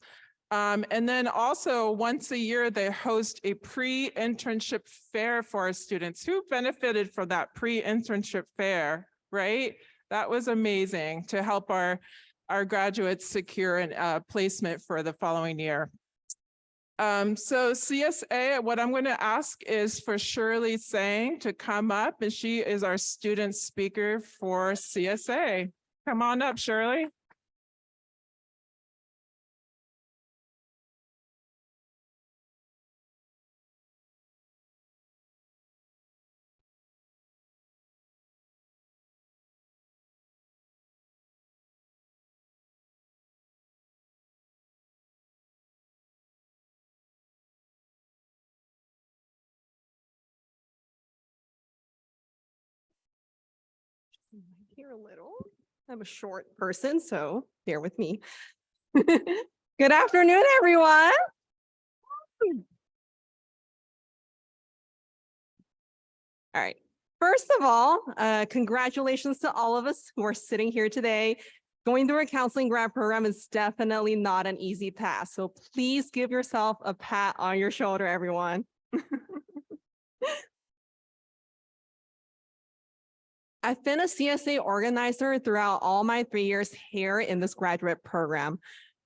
And then also once a year, they host a pre-internship fair for our students. Who benefited from that pre-internship fair, right? That was amazing to help our graduates secure a placement for the following year. So CSA, what I'm going to ask is for Shirley Sang to come up, and she is our student speaker for CSA. Come on up, Shirley. Here a little. I'm a short person, so bear with me. Good afternoon, everyone. All right. First of all, congratulations to all of us who are sitting here today. Going through a counseling grad program is definitely not an easy task. So please give yourself a pat on your shoulder, everyone. I've been a CSA organizer throughout all my 3 years here in this graduate program.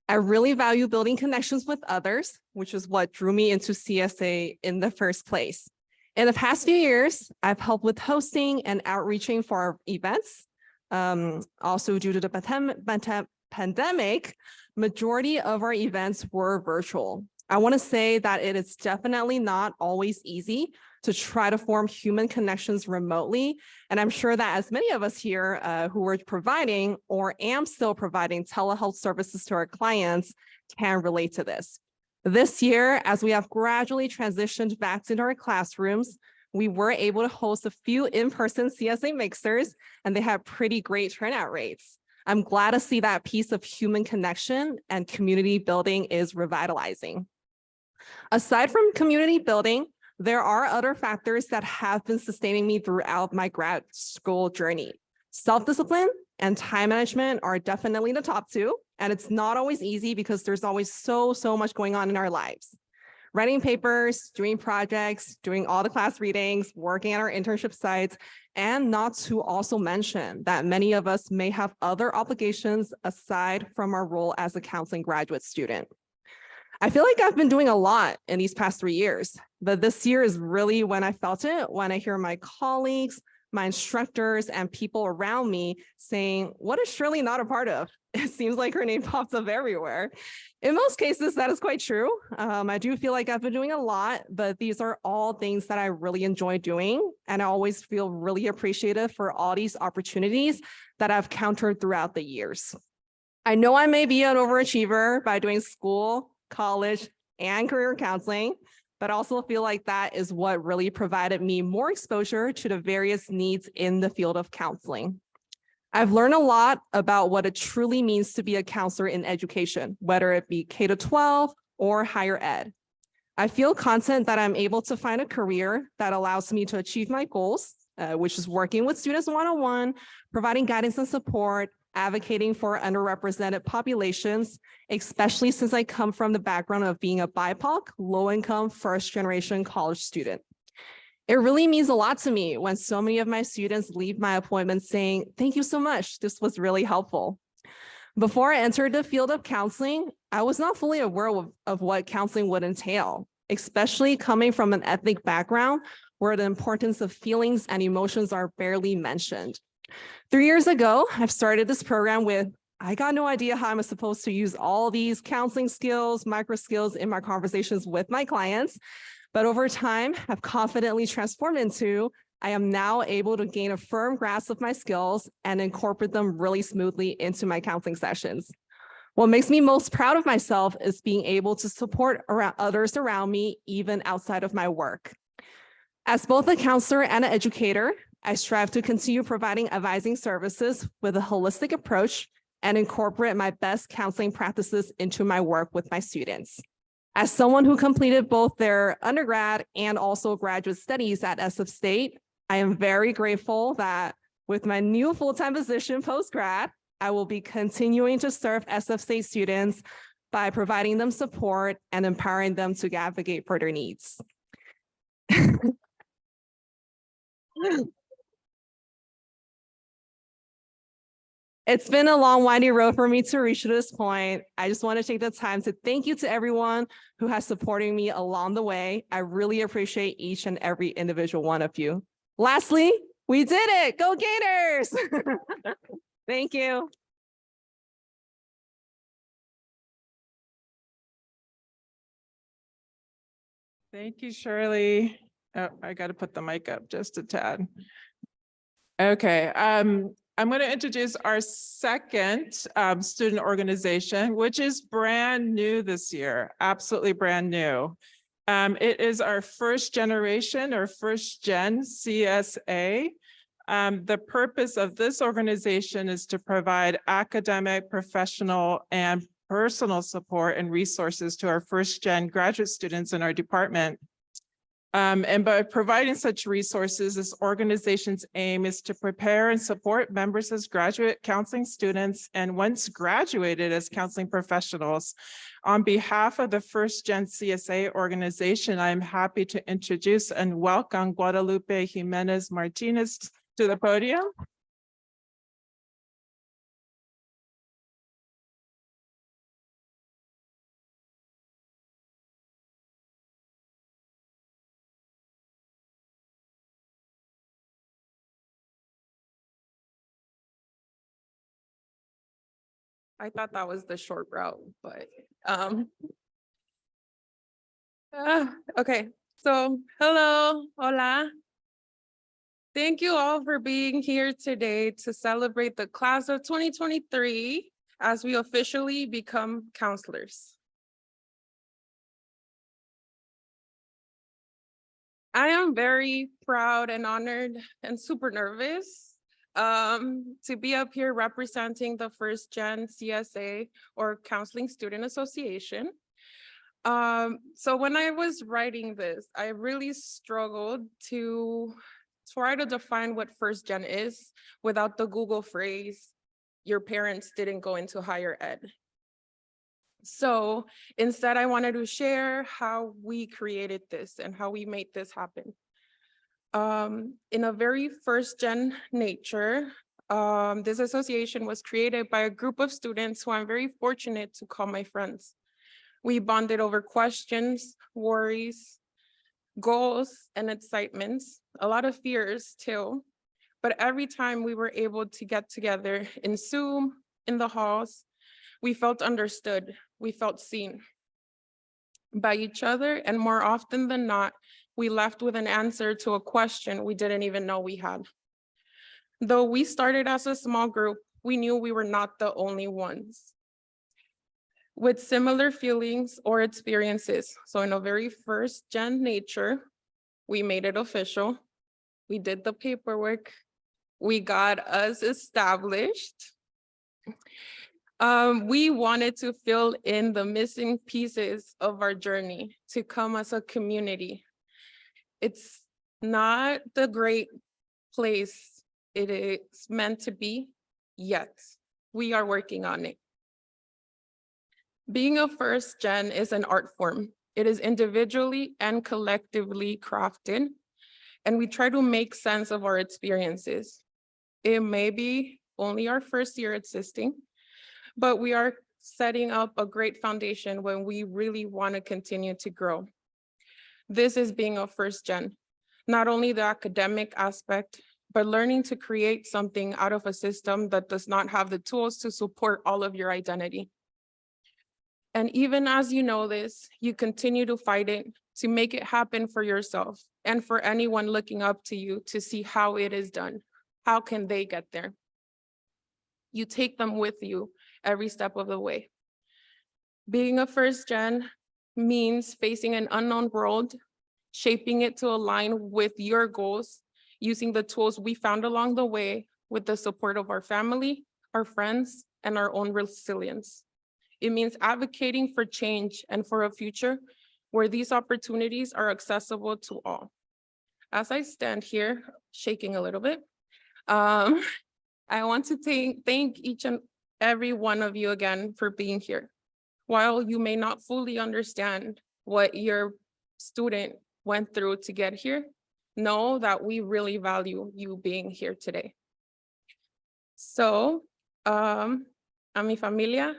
I really value building connections with others, which is what drew me into CSA in the first place. In the past few years, I've helped with hosting and outreaching for our events. Also, due to the pandemic, majority of our events were virtual. I want to say that it is definitely not always easy to try to form human connections remotely. And I'm sure that as many of us here who are providing or am still providing telehealth services to our clients can relate to this. This year, as we have gradually transitioned back into our classrooms, we were able to host a few in-person CSA mixers, and they had pretty great turnout rates. I'm glad to see that piece of human connection and community building is revitalizing. Aside from community building, there are other factors that have been sustaining me throughout my grad school journey. Self-discipline and time management are definitely the top two, and it's not always easy because there's always so much going on in our lives. Writing papers, doing projects, doing all the class readings, working at our internship sites, and not to also mention that many of us may have other obligations aside from our role as a counseling graduate student. I feel like I've been doing a lot in these past 3 years, but this year is really when I felt it, when I hear my colleagues, my instructors, and people around me saying, "What is Shirley not a part of?" It seems like her name pops up everywhere. In most cases, that is quite true. I do feel like I've been doing a lot, but these are all things that I really enjoy doing. And I always feel really appreciative for all these opportunities that I've countered throughout the years. I know I may be an overachiever by doing school, college, and career counseling, but also feel like that is what really provided me more exposure to the various needs in the field of counseling. I've learned a lot about what it truly means to be a counselor in education, whether it be K-12 or higher ed. I feel confident that I'm able to find a career that allows me to achieve my goals, which is working with students one-on-one, providing guidance and support, advocating for underrepresented populations, especially since I come from the background of being a BIPOC, low-income, first-generation college student. It really means a lot to me when so many of my students leave my appointment saying, "Thank you so much, this was really helpful." Before I entered the field of counseling, I was not fully aware of what counseling would entail, especially coming from an ethnic background where the importance of feelings and emotions are barely mentioned. 3 years ago, I've started this program with, I got no idea how I'm supposed to use all these counseling skills, micro skills in my conversations with my clients. But over time, I've confidently transformed into, I am now able to gain a firm grasp of my skills and incorporate them really smoothly into my counseling sessions. What makes me most proud of myself is being able to support others around me, even outside of my work. As both a counselor and an educator, I strive to continue providing advising services with a holistic approach and incorporate my best counseling practices into my work with my students. As someone who completed both their undergrad and also graduate studies at SF State, I am very grateful that with my new full-time position post-grad, I will be continuing to serve SF State students by providing them support and empowering them to advocate for their needs. It's been a long, winding road for me to reach to this point. I just want to take the time to thank you to everyone who has supported me along the way. I really appreciate each and every individual one of you. Lastly, we did it. Go Gators! Thank you. Thank you, Shirley. Oh, I got to put the mic up just a tad. Okay, I'm going to introduce our second student organization, which is brand new this year, absolutely brand new. It is our first generation or first gen CSA. The purpose of this organization is to provide academic, professional, and personal support and resources to our first gen graduate students in our department. And by providing such resources, this organization's aim is to prepare and support members as graduate counseling students and once graduated as counseling professionals. On behalf of the First Gen CSA organization, I'm happy to introduce and welcome Guadalupe Jimenez Martinez to the podium. I thought that was the short route, but okay. So hello, hola. Thank you all for being here today to celebrate the class of 2023 as we officially become counselors. I am very proud and honored and super nervous to be up here representing the First Gen CSA or Counseling Student Association. So when I was writing this, I really struggled to try to define what First Gen is without the Google phrase, your parents didn't go into higher ed. So instead, I wanted to share how we created this and how we made this happen. In a very First Gen nature, this association was created by a group of students who I'm very fortunate to call my friends. We bonded over questions, worries, goals, and excitements, a lot of fears too. But every time we were able to get together in Zoom, in the halls, we felt understood, we felt seen by each other, and more often than not, we left with an answer to a question we didn't even know we had. Though we started as a small group, we knew we were not the only ones with similar feelings or experiences. So in a very First Gen nature, we made it official. We did the paperwork. We got us established. We wanted to fill in the missing pieces of our journey to come as a community. It's not the great place it is meant to be yet. We are working on it. Being a First Gen is an art form. It is individually and collectively crafted, and we try to make sense of our experiences. It may be only our first year existing, but we are setting up a great foundation when we really want to continue to grow. This is being a First Gen, not only the academic aspect, but learning to create something out of a system that does not have the tools to support all of your identity. And even as you know this, you continue to fight it, to make it happen for yourself and for anyone looking up to you to see how it is done. How can they get there? You take them with you every step of the way. Being a First Gen means facing an unknown world, shaping it to align with your goals, using the tools we found along the way with the support of our family, our friends, and our own resilience. It means advocating for change and for a future where these opportunities are accessible to all. As I stand here, shaking a little bit, I want to thank each and every one of you again for being here. While you may not fully understand what your student went through to get here, know that we really value you being here today. So, a mi familia,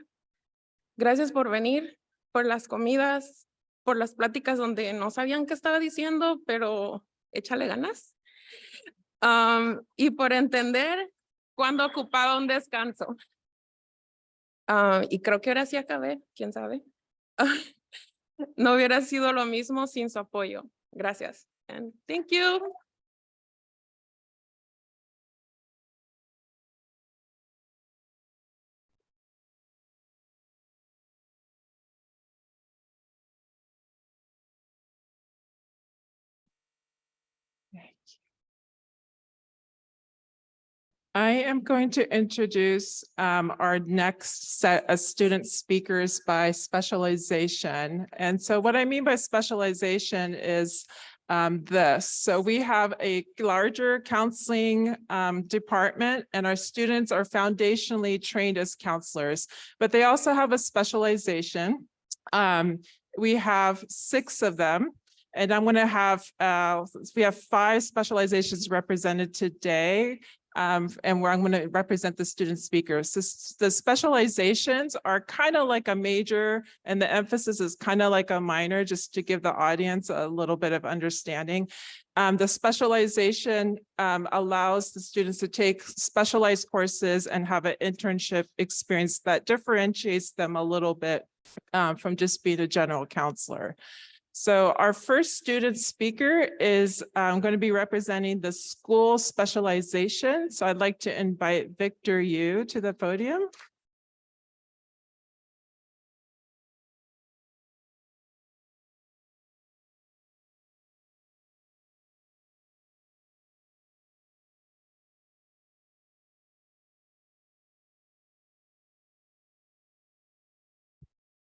gracias por venir, por las comidas, por las pláticas donde no sabían qué estaba diciendo, pero échale ganas. Y por entender cuándo ocupaba un descanso. Y creo que ahora sí acabé, quién sabe. No hubiera sido lo mismo sin su apoyo. Gracias. And thank you. I am going to introduce our next set of student speakers by specialization. And so what I mean by specialization is this. So we have a larger counseling department, and our students are foundationally trained as counselors, but they also have a specialization. We have 6 of them. And I'm going to have, we have 5 specializations represented today. And where I'm going to represent the student speakers. The specializations are kind of like a major, and the emphasis is kind of like a minor, just to give the audience a little bit of understanding. The specialization allows the students to take specialized courses and have an internship experience that differentiates them a little bit from just being a general counselor. So our first student speaker is going to be representing the school specialization. So I'd like to invite Victor Yu to the podium.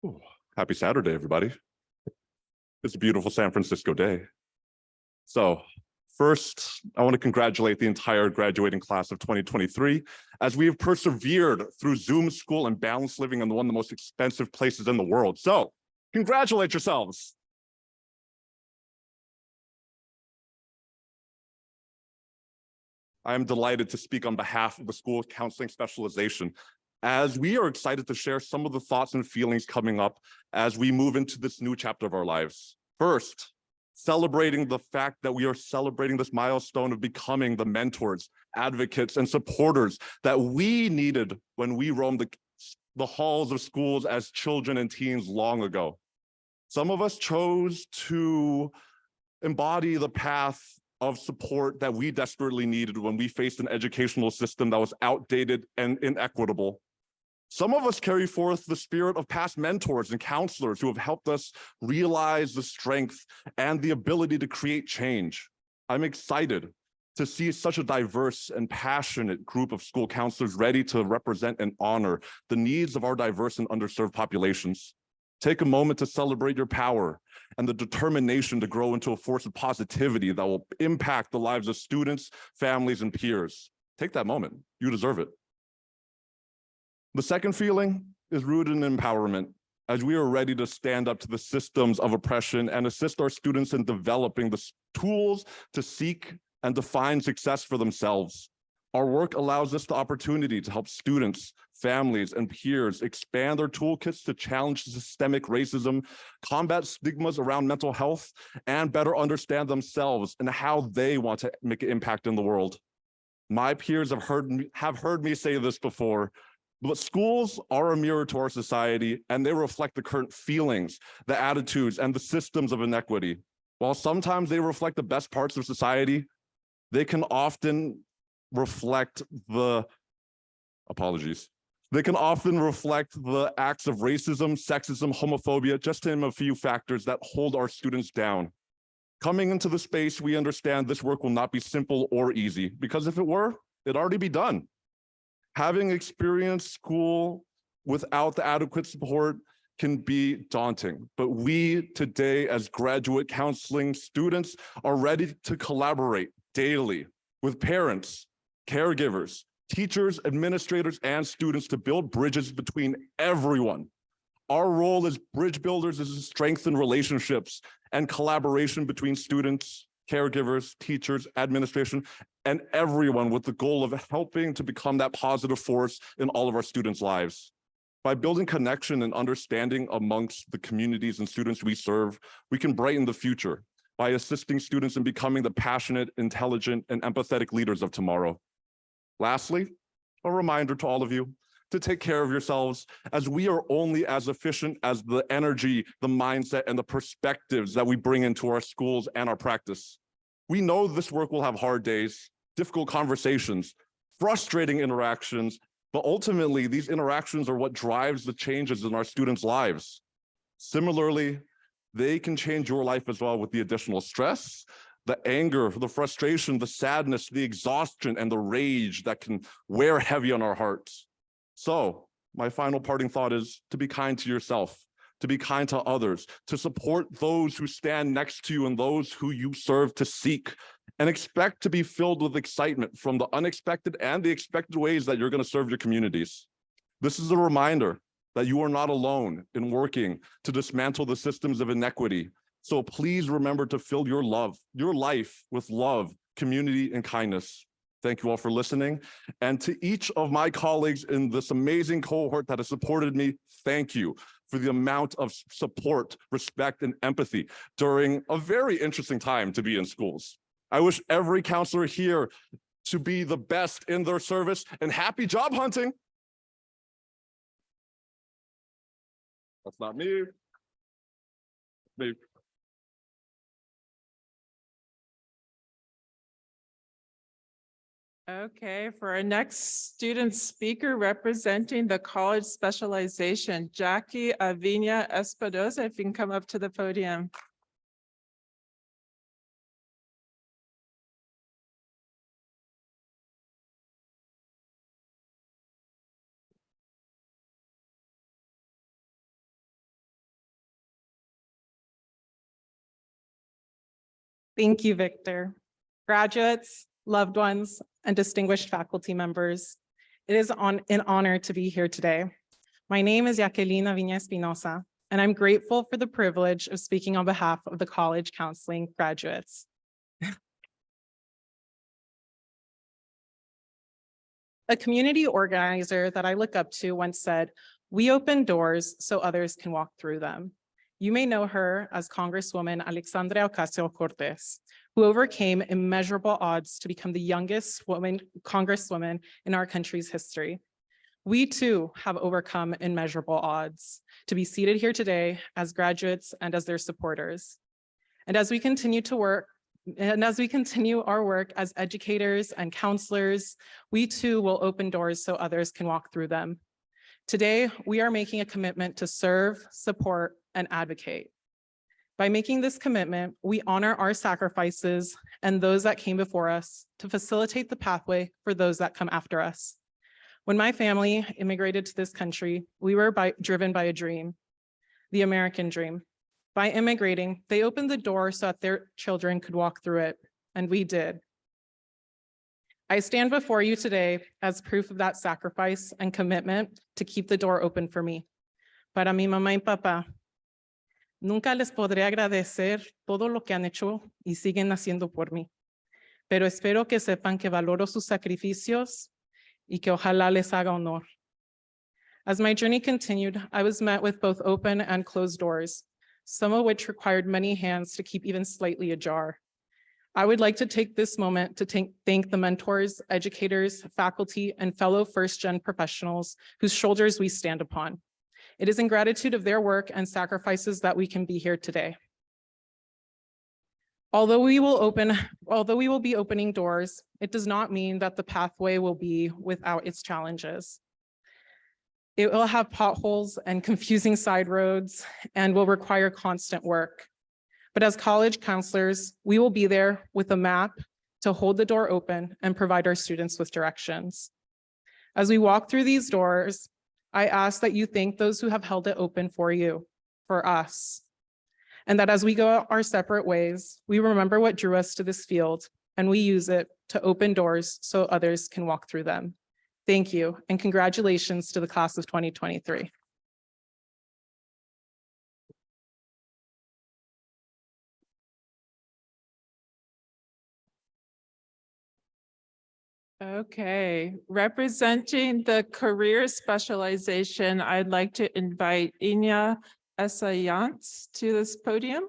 Ooh, happy Saturday, everybody. It's a beautiful San Francisco day. So first, I want to congratulate the entire graduating class of 2023 as we have persevered through Zoom school and balanced living in one of the most expensive places in the world. So congratulate yourselves. I am delighted to speak on behalf of the School Counseling Specialization, as we are excited to share some of the thoughts and feelings coming up as we move into this new chapter of our lives. First, celebrating the fact that we are celebrating this milestone of becoming the mentors, advocates, and supporters that we needed when we roamed the halls of schools as children and teens long ago. Some of us chose to embody the path of support that we desperately needed when we faced an educational system that was outdated and inequitable. Some of us carry forth the spirit of past mentors and counselors who have helped us realize the strength and the ability to create change. I'm excited to see such a diverse and passionate group of school counselors ready to represent and honor the needs of our diverse and underserved populations. Take a moment to celebrate your power and the determination to grow into a force of positivity that will impact the lives of students, families, and peers. Take that moment. You deserve it. The second feeling is rooted in empowerment, as we are ready to stand up to the systems of oppression and assist our students in developing the tools to seek and define success for themselves. Our work allows us the opportunity to help students, families, and peers expand their toolkits to challenge systemic racism, combat stigmas around mental health, and better understand themselves and how they want to make an impact in the world. My peers have heard me say this before, but schools are a mirror to our society, and they reflect the current feelings, the attitudes, and the systems of inequity. While sometimes they reflect the best parts of society, they can often reflect the acts of racism, sexism, homophobia, just to name a few factors that hold our students down. Coming into the space, we understand this work will not be simple or easy, because if it were, it'd already be done. Having experienced school without the adequate support can be daunting, but we today as graduate counseling students are ready to collaborate daily with parents, caregivers, teachers, administrators, and students to build bridges between everyone. Our role as bridge builders is to strengthen relationships and collaboration between students, caregivers, teachers, administration, and everyone, with the goal of helping to become that positive force in all of our students' lives. By building connection and understanding amongst the communities and students we serve, we can brighten the future by assisting students in becoming the passionate, intelligent, and empathetic leaders of tomorrow. Lastly, a reminder to all of you to take care of yourselves, as we are only as efficient as the energy, the mindset, and the perspectives that we bring into our schools and our practice. We know this work will have hard days, difficult conversations, frustrating interactions, but ultimately these interactions are what drives the changes in our students' lives. Similarly, they can change your life as well with the additional stress, the anger, the frustration, the sadness, the exhaustion, and the rage that can wear heavy on our hearts. So my final parting thought is to be kind to yourself, to be kind to others, to support those who stand next to you and those who you serve to seek, and expect to be filled with excitement from the unexpected and the expected ways that you're going to serve your communities. This is a reminder that you are not alone in working to dismantle the systems of inequity. So please remember to fill your life with love, community, and kindness. Thank you all for listening. And to each of my colleagues in this amazing cohort that has supported me, thank you for the amount of support, respect, and empathy during a very interesting time to be in schools. I wish every counselor here to be the best in their service, and happy job hunting. That's not me. Me. Okay, for our next student speaker representing the college specialization, Jackie Avina Espadosa, if you can come up to the podium. Thank you, Victor. Graduates, loved ones, and distinguished faculty members, it is an honor to be here today. My name is Jacquelina Viña Espinosa, and I'm grateful for the privilege of speaking on behalf of the college counseling graduates. A community organizer that I look up to once said, "We open doors so others can walk through them." You may know her as Congresswoman Alexandria Ocasio-Cortez, who overcame immeasurable odds to become the youngest congresswoman in our country's history. We too have overcome immeasurable odds to be seated here today as graduates and as their supporters. And as we continue our work as educators and counselors, we too will open doors so others can walk through them. Today, we are making a commitment to serve, support, and advocate. By making this commitment, we honor our sacrifices and those that came before us to facilitate the pathway for those that come after us. When my family immigrated to this country, we were driven by a dream, the American dream. By immigrating, they opened the door so that their children could walk through it, and we did. I stand before you today as proof of that sacrifice and commitment to keep the door open for me. Para mi mamá y papá, nunca les podré agradecer todo lo que han hecho y siguen haciendo por mí, pero espero que sepan que valoro sus sacrificios y que ojalá les haga honor. As my journey continued, I was met with both open and closed doors, some of which required many hands to keep even slightly ajar. I would like to take this moment to thank the mentors, educators, faculty, and fellow first-gen professionals whose shoulders we stand upon. It is in gratitude of their work and sacrifices that we can be here today. Although we will be opening doors, it does not mean that the pathway will be without its challenges. It will have potholes and confusing side roads and will require constant work. But as college counselors, we will be there with a map to hold the door open and provide our students with directions. As we walk through these doors, I ask that you thank those who have held it open for you, for us, and that as we go our separate ways, we remember what drew us to this field and we use it to open doors so others can walk through them. Thank you, and congratulations to the class of 2023. Okay, representing the career specialization, I'd like to invite Ina Essayant to this podium.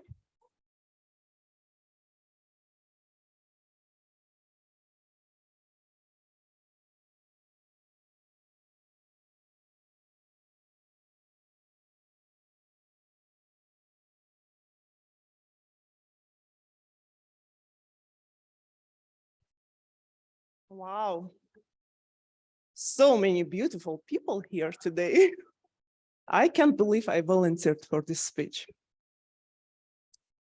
Wow. So many beautiful people here today. I can't believe I volunteered for this speech.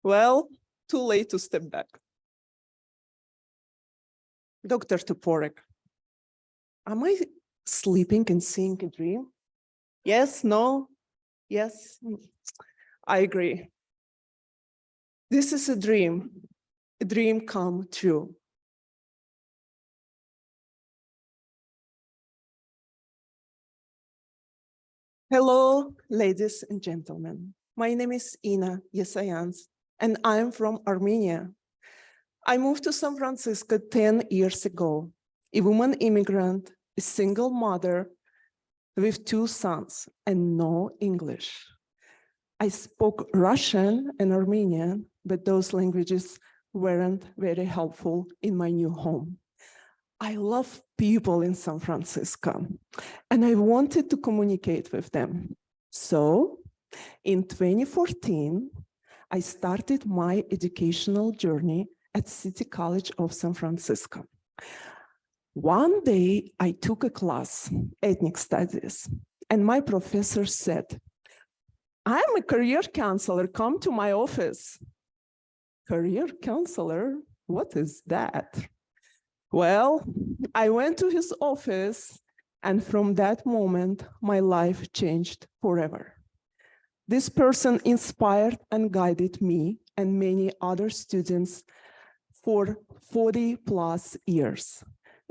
Well, too late to step back. Dr. Toporek, am I sleeping and seeing a dream? Yes, no, yes, I agree. This is a dream come true. Hello, ladies and gentlemen. My name is Ina Essayant, and I'm from Armenia. I moved to San Francisco 10 years ago, a woman immigrant, a single mother with 2 sons and no English. I spoke Russian and Armenian, but those languages weren't very helpful in my new home. I love people in San Francisco, and I wanted to communicate with them. So in 2014, I started my educational journey at City College of San Francisco. One day I took a class, ethnic studies, and my professor said, "I'm a career counselor, come to my office." Career counselor, what is that? Well, I went to his office, and from that moment, my life changed forever. This person inspired and guided me and many other students for 40+ years.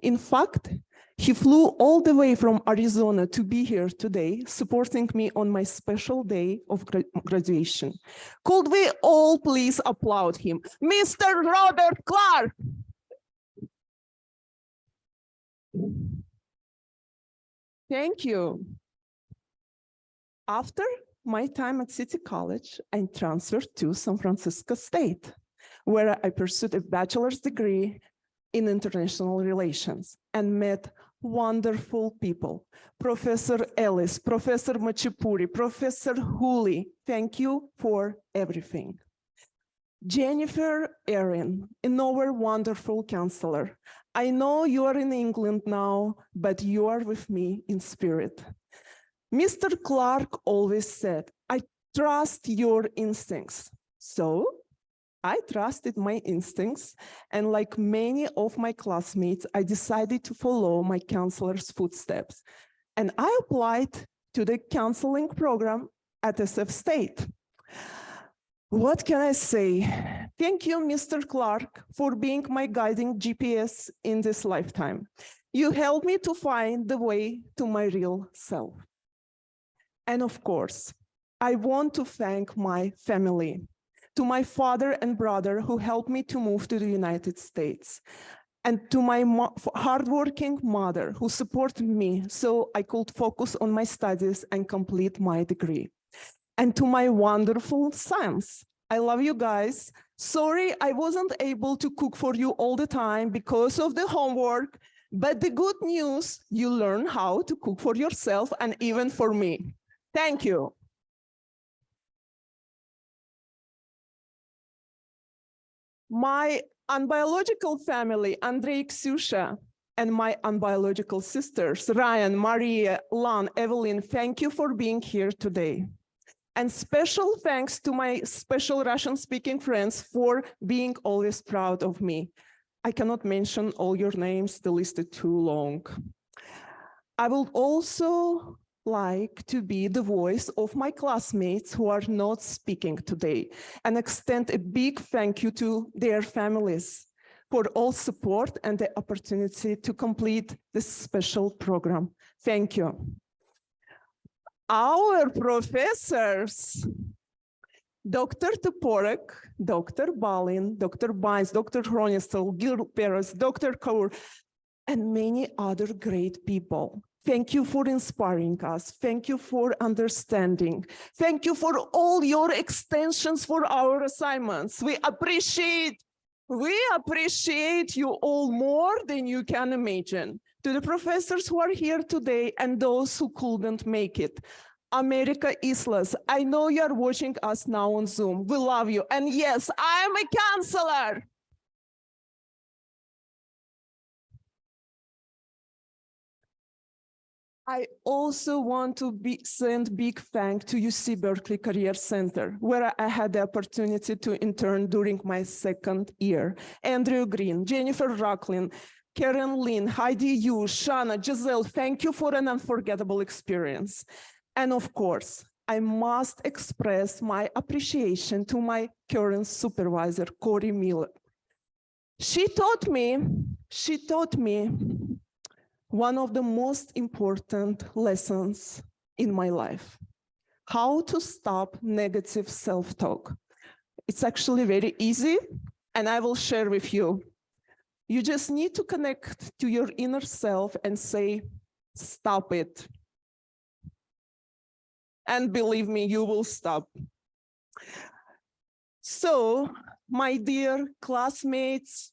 In fact, he flew all the way from Arizona to be here today, supporting me on my special day of graduation. Could we all please applaud him? Mr. Robert Clark. Thank you. After my time at City College, I transferred to San Francisco State, where I pursued a bachelor's degree in international relations and met wonderful people. Professor Ellis, Professor Machipuri, Professor Hooley, thank you for everything. Jennifer Erin, another wonderful counselor. I know you are in England now, but you are with me in spirit. Mr. Clark always said, I trust your instincts. So I trusted my instincts, and like many of my classmates, I decided to follow my counselor's footsteps. And I applied to the counseling program at SF State. What can I say? Thank you, Mr. Clark, for being my guiding GPS in this lifetime. You helped me to find the way to my real self. And of course, I want to thank my family, to my father and brother who helped me to move to the United States, and to my hardworking mother who supported me so I could focus on my studies and complete my degree. And to my wonderful sons. I love you guys. Sorry, I wasn't able to cook for you all the time because of the homework, but the good news, you learn how to cook for yourself and even for me. Thank you. My unbiological family, Andrei, Ksyusha, and my unbiological sisters, Ryan, Maria, Lan, Evelyn, thank you for being here today. And special thanks to my special Russian-speaking friends for being always proud of me. I cannot mention all your names, the list is too long. I would also like to be the voice of my classmates who are not speaking today and extend a big thank you to their families for all support and the opportunity to complete this special program. Thank you. Our professors, Dr. Toporek, Dr. Balin, Dr. Bynes, Dr. Hronistel, Gil Perez, Dr. Kaur, and many other great people. Thank you for inspiring us. Thank you for understanding. Thank you for all your extensions for our assignments. We appreciate you all more than you can imagine. To the professors who are here today and those who couldn't make it. America Islas, I know you are watching us now on Zoom. We love you. And yes, I'm a counselor. I also want to send big thanks to UC Berkeley Career Center, where I had the opportunity to intern during my second year. Andrew Green, Jennifer Rocklin, Karen Lynn, Heidi Yu, Shana, Giselle, thank you for an unforgettable experience. And of course, I must express my appreciation to my current supervisor, Corey Miller. She taught me one of the most important lessons in my life, how to stop negative self-talk. It's actually very easy, and I will share with you. You just need to connect to your inner self and say, stop it. And believe me, you will stop. So, my dear classmates,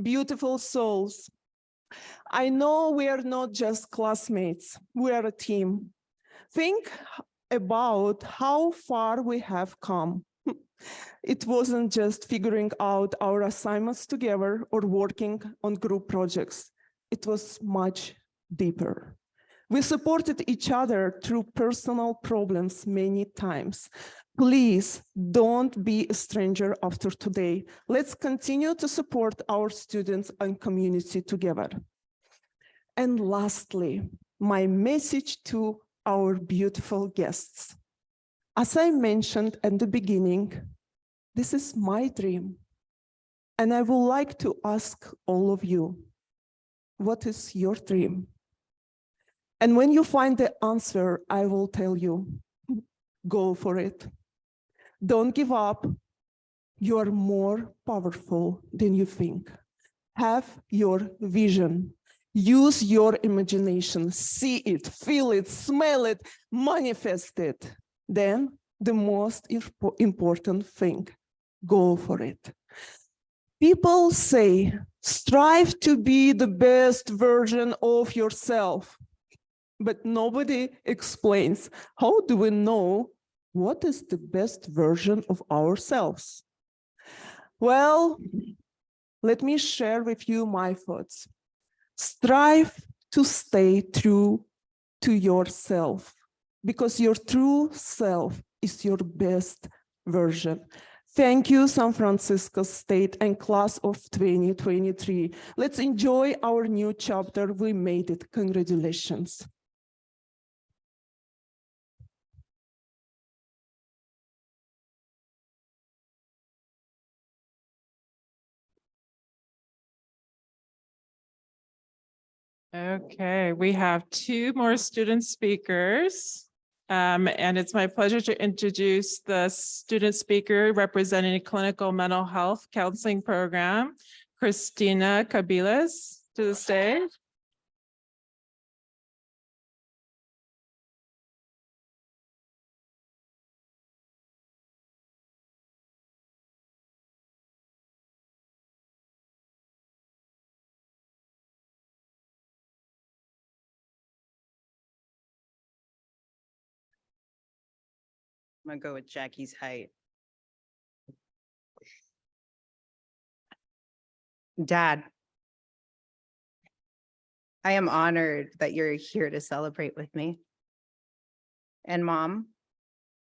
beautiful souls, I know we are not just classmates, we are a team. Think about how far we have come. It wasn't just figuring out our assignments together or working on group projects. It was much deeper. We supported each other through personal problems many times. Please don't be a stranger after today. Let's continue to support our students and community together. And lastly, my message to our beautiful guests. As I mentioned at the beginning, this is my dream. And I would like to ask all of you, what is your dream? And when you find the answer, I will tell you, go for it. Don't give up. You are more powerful than you think. Have your vision. Use your imagination. See it, feel it, smell it, manifest it. Then the most important thing, go for it. People say, strive to be the best version of yourself. But nobody explains, how do we know what is the best version of ourselves? Well, let me share with you my thoughts. Strive to stay true to yourself, because your true self is your best version. Thank you, San Francisco State and class of 2023. Let's enjoy our new chapter. We made it. Congratulations. Okay, we have two more student speakers. And it's my pleasure to introduce the student speaker representing a clinical mental health counseling program, Christina Cabiles, to the stage. I'm gonna go with Jackie's height. Dad, I am honored that you're here to celebrate with me. And Mom,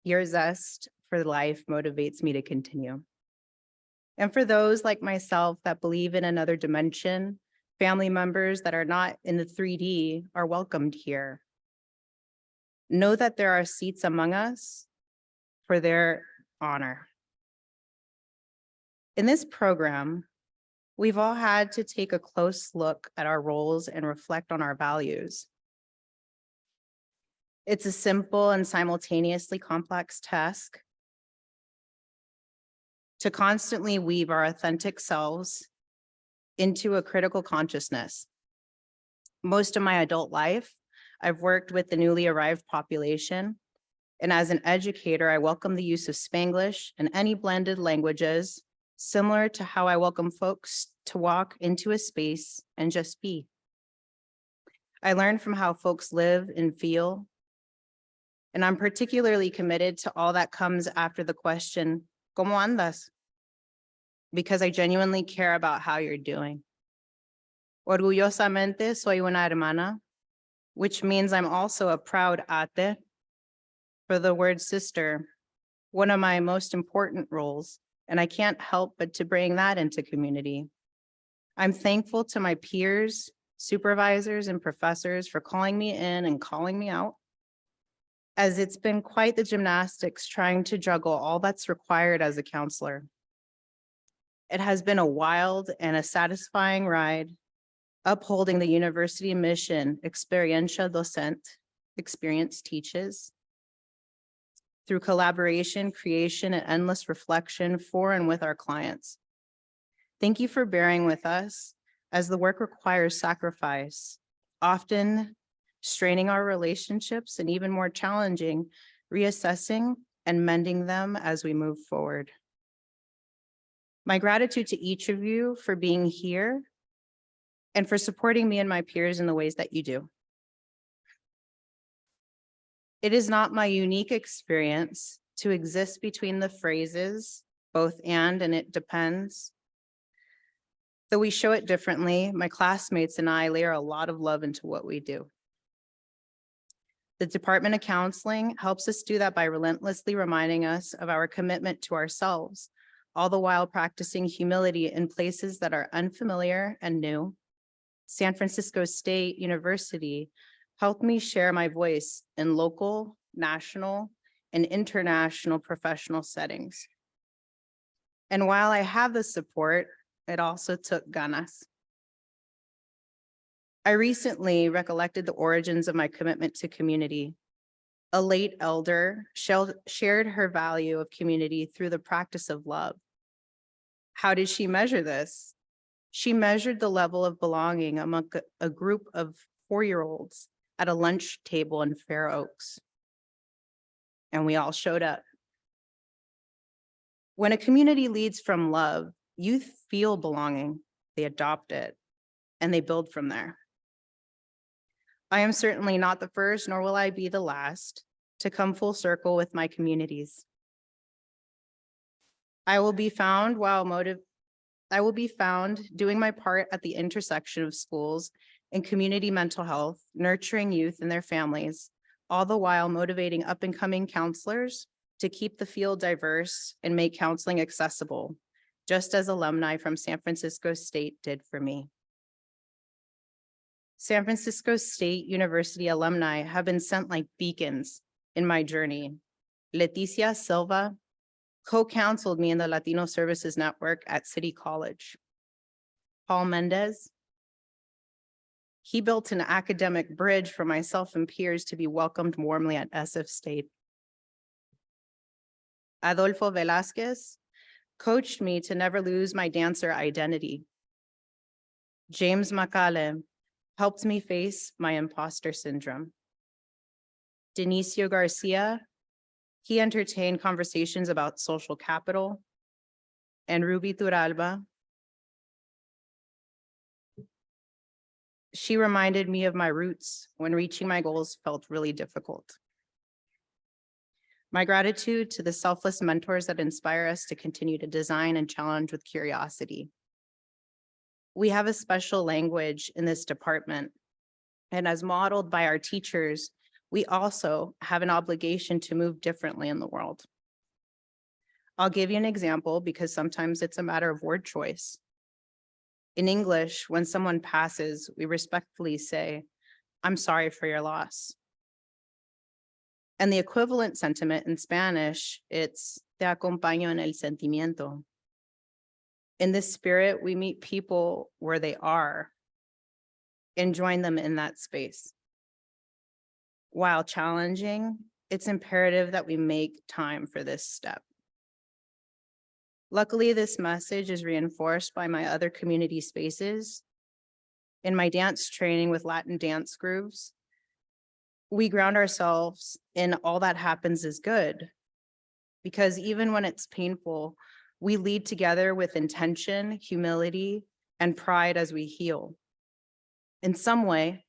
your zest for life motivates me to continue. And for those like myself that believe in another dimension, family members that are not in the 3D are welcomed here. Know that there are seats among us for their honor. In this program, we've all had to take a close look at our roles and reflect on our values. It's a simple and simultaneously complex task to constantly weave our authentic selves into a critical consciousness. Most of my adult life, I've worked with the newly arrived population. And as an educator, I welcome the use of Spanglish and any blended languages, similar to how I welcome folks to walk into a space and just be. I learned from how folks live and feel. And I'm particularly committed to all that comes after the question, ¿Cómo andas? Because I genuinely care about how you're doing. Orgullosamente soy una hermana, which means I'm also a proud ate. For the word sister, one of my most important roles, and I can't help but to bring that into community. I'm thankful to my peers, supervisors, and professors for calling me in and calling me out, as it's been quite the gymnastics trying to juggle all that's required as a counselor. It has been a wild and a satisfying ride, upholding the university mission, Experiencia Docent, experience teaches, through collaboration, creation, and endless reflection for and with our clients. Thank you for bearing with us as the work requires sacrifice, often straining our relationships and even more challenging, reassessing and mending them as we move forward. My gratitude to each of you for being here and for supporting me and my peers in the ways that you do. It is not my unique experience to exist between the phrases, both and it depends. Though we show it differently, my classmates and I layer a lot of love into what we do. The Department of Counseling helps us do that by relentlessly reminding us of our commitment to ourselves, all the while practicing humility in places that are unfamiliar and new. San Francisco State University helped me share my voice in local, national, and international professional settings. And while I have the support it also took ganas. I recently recollected the origins of my commitment to community. A late elder shared her value of community through the practice of love. How did she measure this? She measured the level of belonging among a group of 4-year-olds at a lunch table in Fair Oaks. And we all showed up. When a community leads from love, youth feel belonging, they adopt it, and they build from there. I am certainly not the first, nor will I be the last to come full circle with my communities. I will be found doing my part at the intersection of schools and community mental health, nurturing youth and their families, all the while motivating up-and-coming counselors to keep the field diverse and make counseling accessible, just as alumni from San Francisco State did for me. San Francisco State University alumni have been sent like beacons in my journey. Leticia Silva co-counseled me in the Latino Services Network at City College. Paul Mendez, he built an academic bridge for myself and peers to be welcomed warmly at SF State. Adolfo Velasquez coached me to never lose my dancer identity. James Macale helped me face my imposter syndrome. Denicio Garcia, he entertained conversations about social capital. And Ruby Turalba, she reminded me of my roots when reaching my goals felt really difficult. My gratitude to the selfless mentors that inspire us to continue to design and challenge with curiosity. We have a special language in this department, and as modeled by our teachers, we also have an obligation to move differently in the world. I'll give you an example because sometimes it's a matter of word choice. In English, when someone passes, we respectfully say, "I'm sorry for your loss." And the equivalent sentiment in Spanish, it's "te acompaño en el sentimiento." In this spirit, we meet people where they are and join them in that space. While challenging, it's imperative that we make time for this step. Luckily, this message is reinforced by my other community spaces. In my dance training with Latin dance groups, we ground ourselves in all that happens is good, because even when it's painful, we lead together with intention, humility, and pride as we heal. In some way,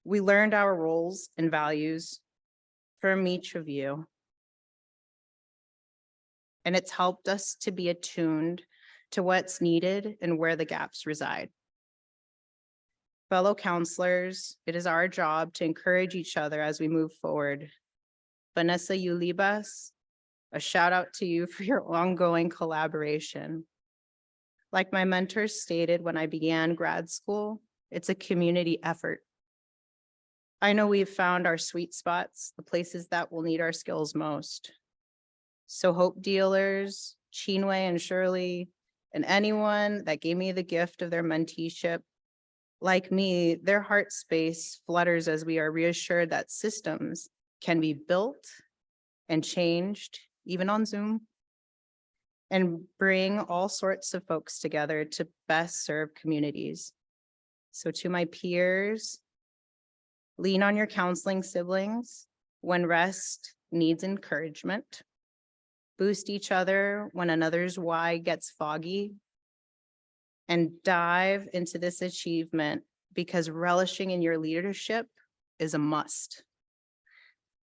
we learned our roles and values from each of you. And it's helped us to be attuned to what's needed and where the gaps reside. Fellow counselors, it is our job to encourage each other as we move forward. Vanessa Ulibas, a shout out to you for your ongoing collaboration. Like my mentors stated when I began grad school, it's a community effort. I know we've found our sweet spots, the places that will need our skills most. So Hope Dealers, Chinwe and Shirley, and anyone that gave me the gift of their menteeship, like me, their heart space flutters as we are reassured that systems can be built and changed, even on Zoom, and bring all sorts of folks together to best serve communities. So to my peers, lean on your counseling siblings when rest needs encouragement. Boost each other when another's why gets foggy. And dive into this achievement because relishing in your leadership is a must.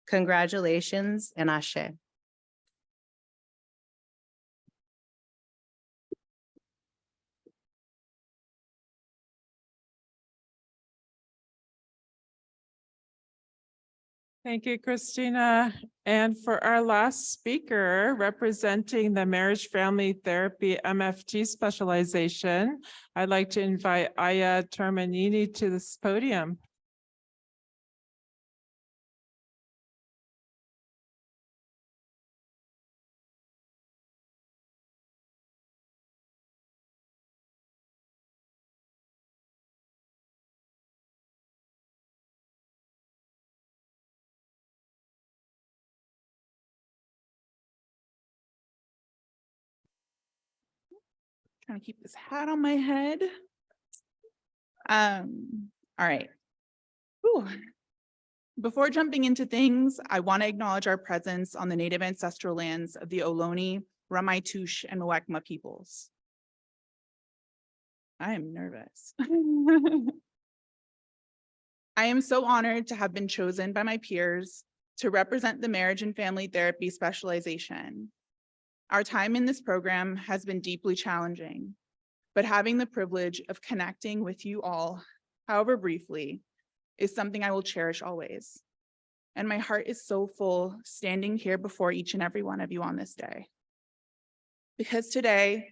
Congratulations and ashe. Thank you, Christina. And for our last speaker, representing the Marriage Family Therapy MFT specialization, I'd like to invite Aya Termanini to this podium. Trying to keep this hat on my head. All right. Whew. Before jumping into things, I want to acknowledge our presence on the native ancestral lands of the Ohlone, Ramaytush, and Muwekma peoples. I am nervous. I am so honored to have been chosen by my peers to represent the marriage and family therapy specialization. Our time in this program has been deeply challenging, but having the privilege of connecting with you all, however briefly, is something I will cherish always. And my heart is so full standing here before each and every one of you on this day. Because today,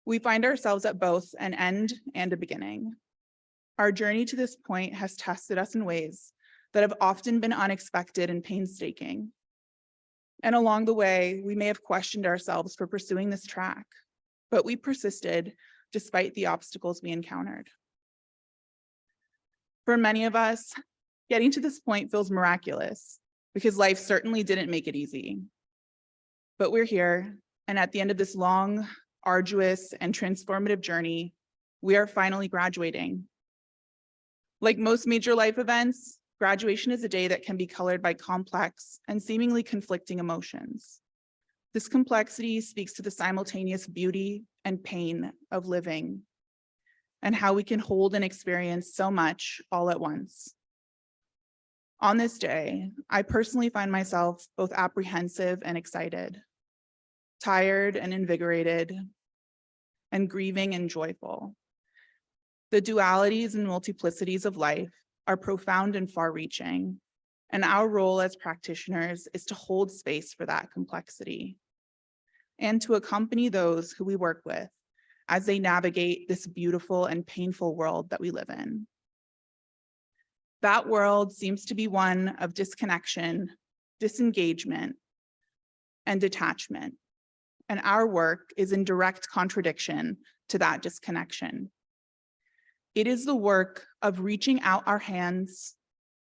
we find ourselves at both an end and a beginning. Our journey to this point has tested us in ways that have often been unexpected and painstaking. And along the way, we may have questioned ourselves for pursuing this track, but we persisted despite the obstacles we encountered. For many of us, getting to this point feels miraculous because life certainly didn't make it easy. But we're here, and at the end of this long, arduous, and transformative journey, we are finally graduating. Like most major life events, graduation is a day that can be colored by complex and seemingly conflicting emotions. This complexity speaks to the simultaneous beauty and pain of living and how we can hold and experience so much all at once. On this day, I personally find myself both apprehensive and excited, tired and invigorated, and grieving and joyful. The dualities and multiplicities of life are profound and far-reaching, and our role as practitioners is to hold space for that complexity and to accompany those who we work with as they navigate this beautiful and painful world that we live in. That world seems to be one of disconnection, disengagement, and detachment, and our work is in direct contradiction to that disconnection. It is the work of reaching out our hands,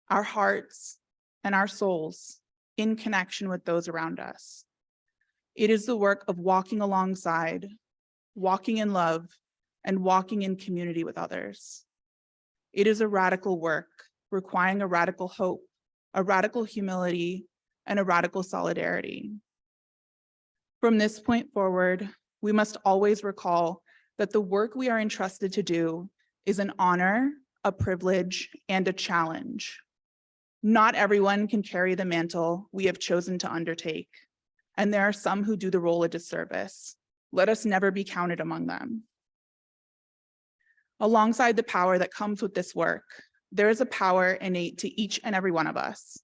our hearts, and our souls in connection with those around us. It is the work of walking alongside, walking in love, and walking in community with others. It is a radical work requiring a radical hope, a radical humility, and a radical solidarity. From this point forward, we must always recall that the work we are entrusted to do is an honor, a privilege, and a challenge. Not everyone can carry the mantle we have chosen to undertake, and there are some who do the role a disservice. Let us never be counted among them. Alongside the power that comes with this work, there is a power innate to each and every one of us.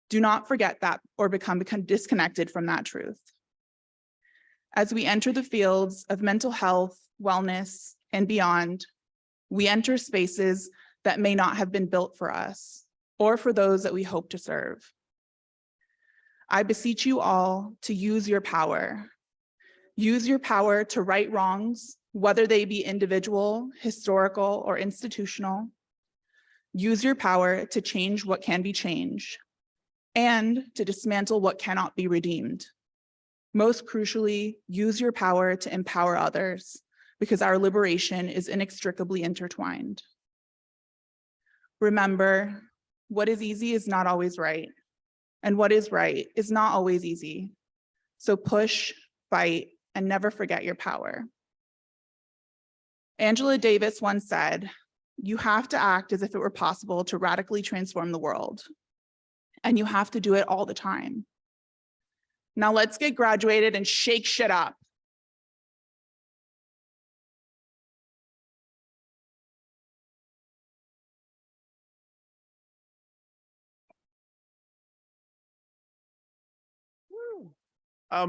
Do not forget that or become disconnected from that truth. As we enter the fields of mental health, wellness, and beyond, we enter spaces that may not have been built for us or for those that we hope to serve. I beseech you all to use your power. Use your power to right wrongs, whether they be individual, historical, or institutional. Use your power to change what can be changed and to dismantle what cannot be redeemed. Most crucially, use your power to empower others because our liberation is inextricably intertwined. Remember, what is easy is not always right, and what is right is not always easy. So push, fight, and never forget your power. Angela Davis once said, "You have to act as if it were possible to radically transform the world, and you have to do it all the time." Now let's get graduated and shake shit up.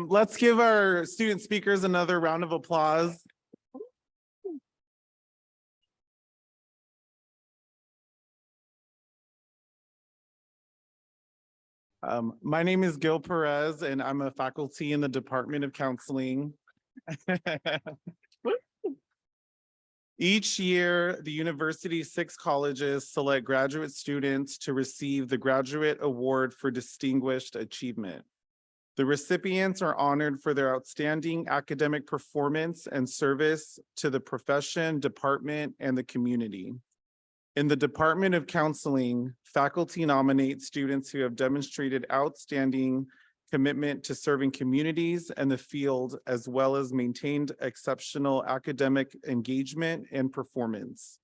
Let's give our student speakers another round of applause. My name is Gil Perez, and I'm a faculty in the Department of Counseling. Each year, the university's 6 colleges select graduate students to receive the Graduate Award for Distinguished Achievement. The recipients are honored for their outstanding academic performance and service to the profession, department, and the community. In the Department of Counseling, faculty nominate students who have demonstrated outstanding commitment to serving communities and the field, as well as maintained exceptional academic engagement and performance.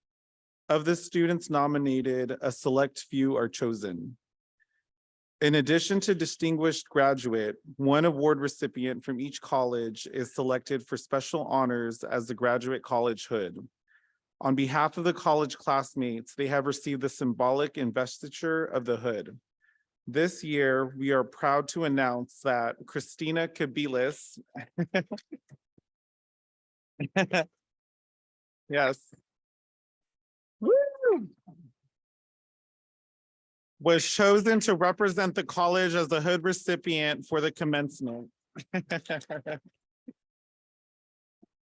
Of the students nominated, a select few are chosen. In addition to distinguished graduate, one award recipient from each college is selected for special honors as the Graduate College Hood. On behalf of the college classmates, they have received the symbolic investiture of the Hood. This year, we are proud to announce that Christina Kabilis yes. Woo! Was chosen to represent the college as the Hood recipient for the commencement.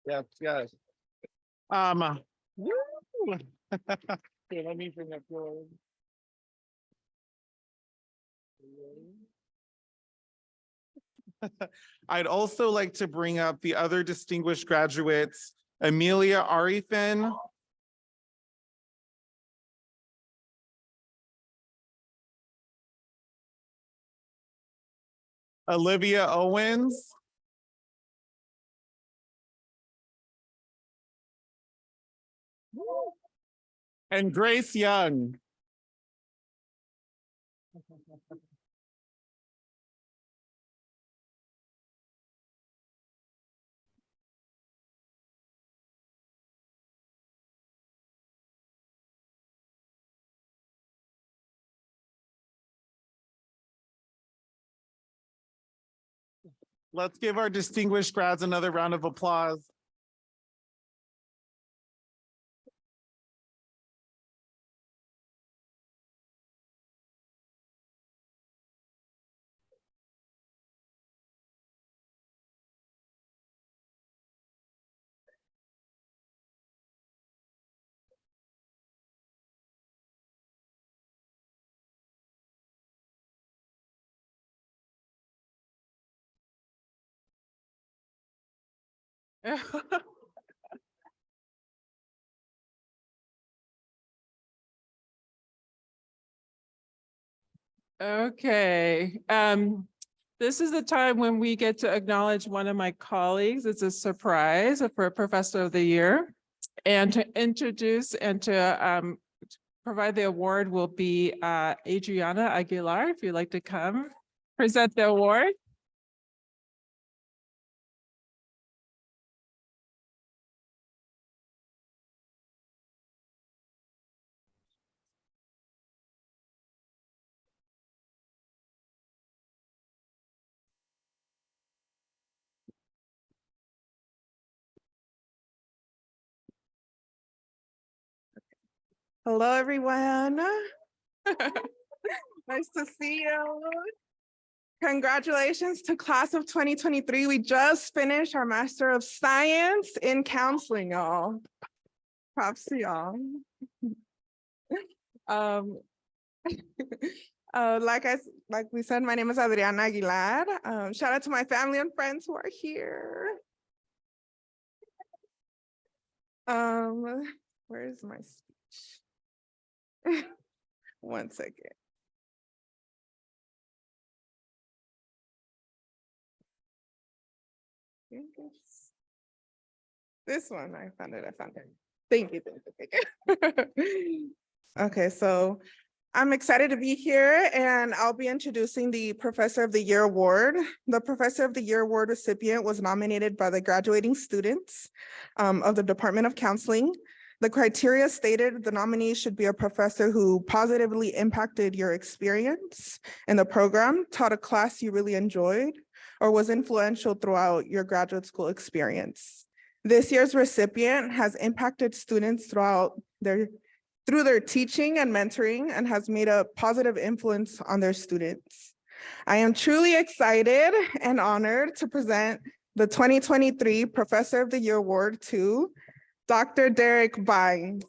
Yes, yes. Woo! Okay, let me bring up yours. I'd also like to bring up the other distinguished graduates, Amelia Arifin, Olivia Owens, and Grace Young. Let's give our distinguished grads another round of applause. Okay, this is the time when we get to acknowledge one of my colleagues. It's a surprise for Professor of the Year. And to introduce and to provide the award will be Adriana Aguilar, if you'd like to come present the award. Hello, everyone. Nice to see you. Congratulations to class of 2023. We just finished our Master of Science in Counseling, y'all. Props to y'all. Like we said, my name is Adriana Aguilar. Shout out to my family and friends who are here. Where is my speech? One second. This one, I found it. Thank you. Okay, so I'm excited to be here and I'll be introducing the Professor of the Year Award. The Professor of the Year Award recipient was nominated by the graduating students of the Department of Counseling. The criteria stated the nominee should be a professor who positively impacted your experience in the program, taught a class you really enjoyed, or was influential throughout your graduate school experience. This year's recipient has impacted students through their teaching and mentoring and has made a positive influence on their students. I am truly excited and honored to present the 2023 Professor of the Year Award to Dr. Derek Vines.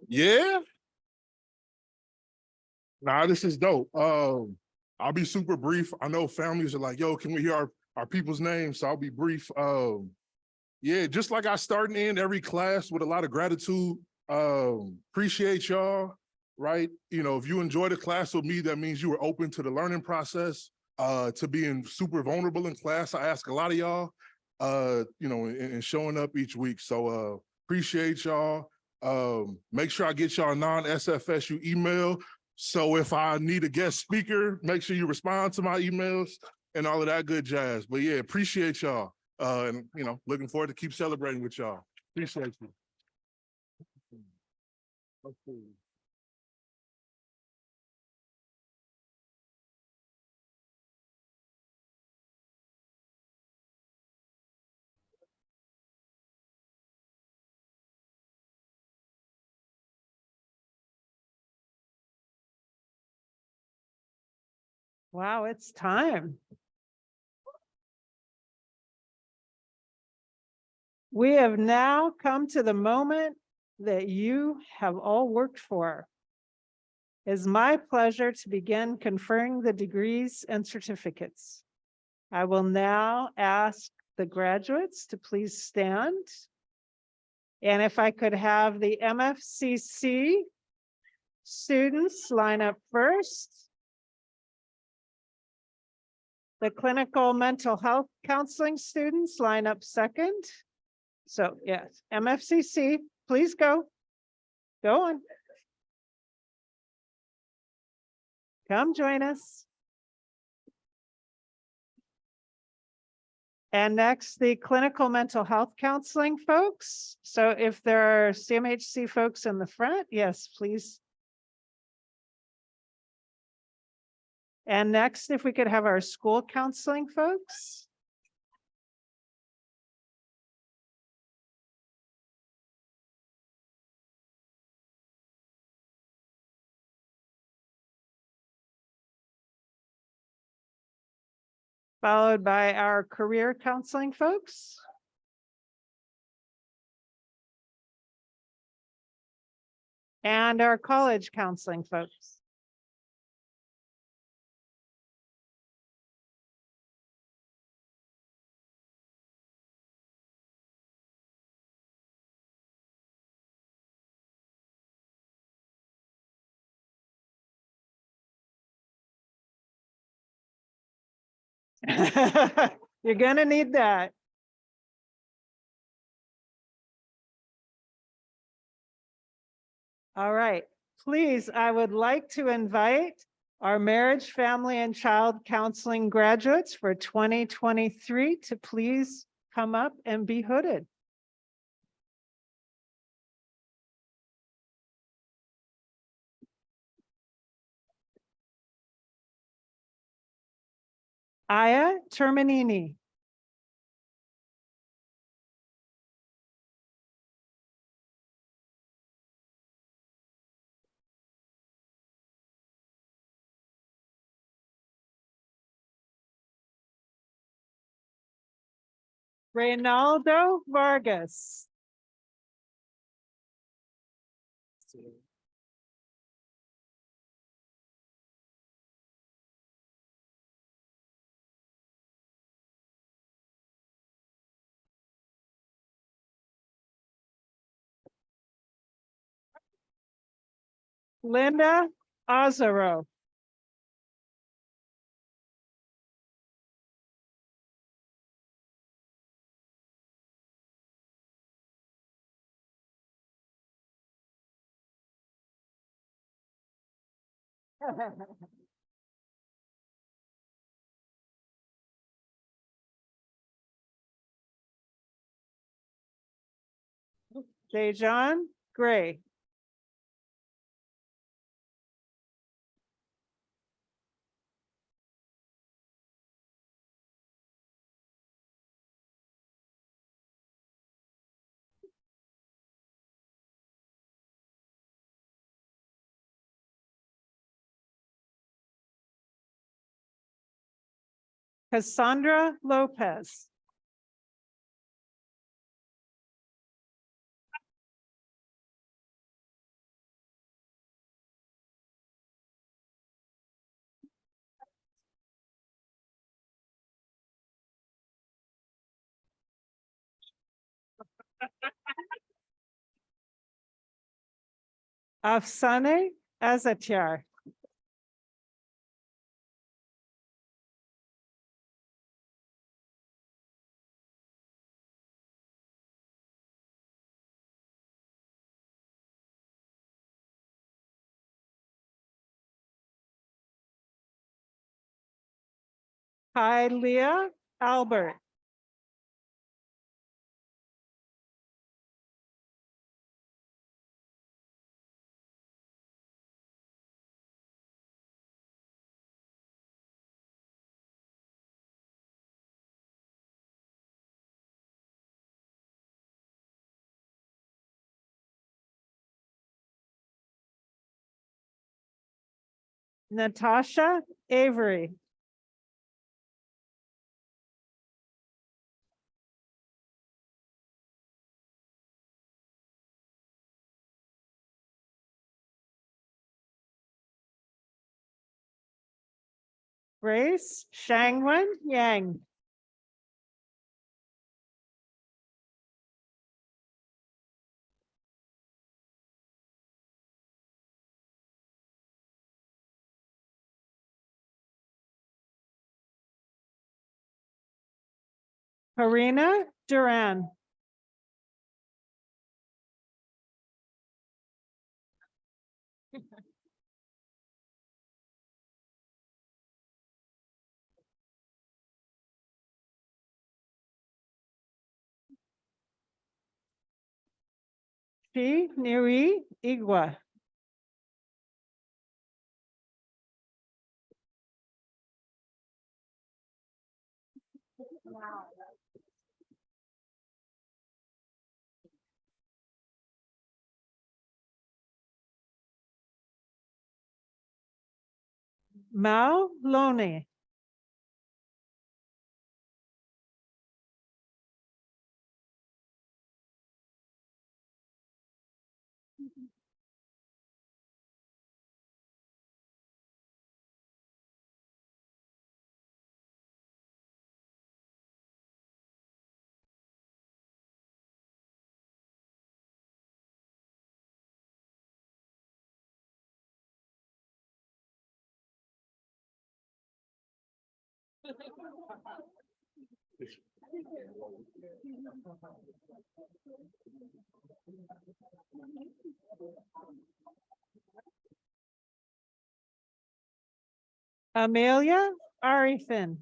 Yeah. Nah, this is dope. I'll be super brief. I know families are like, yo, can we hear our people's names? So I'll be brief. Yeah, just like I start and end every class with a lot of gratitude. Appreciate y'all, right? You know, if you enjoy the class with me, that means you were open to the learning process, to being super vulnerable in class. I ask a lot of y'all, you know, and showing up each week. So appreciate y'all. Make sure I get y'all a non-SFSU email. So if I need a guest speaker, make sure you respond to my emails and all of that good jazz. But yeah, appreciate y'all. And you know, looking forward to keep celebrating with y'all. Appreciate you. Wow, it's time. We have now come to the moment that you have all worked for. It's my pleasure to begin conferring the degrees and certificates. I will now ask the graduates to please stand. And if I could have the MFCC students line up first. The clinical mental health counseling students line up second. So yes, MFCC, please go. Go on. Come join us. And next, the clinical mental health counseling folks. So if there are CMHC folks in the front, yes, please. And next, if we could have our school counseling folks. Followed by our career counseling folks. And our college counseling folks. You're gonna need that. All right, please, I would like to invite our marriage, family, and child counseling graduates for 2023 to please come up and be hooded. Aya Terminini. Reynaldo Vargas. Linda Ozaro. Dejan Gray. Cassandra Lopez. Afsane Azatiar. Hi, Leah Albert. Natasha Avery. Grace Shangwen Yang. Karina Duran. Shi Niri Igwa. Mao Loney. Amelia Arifin.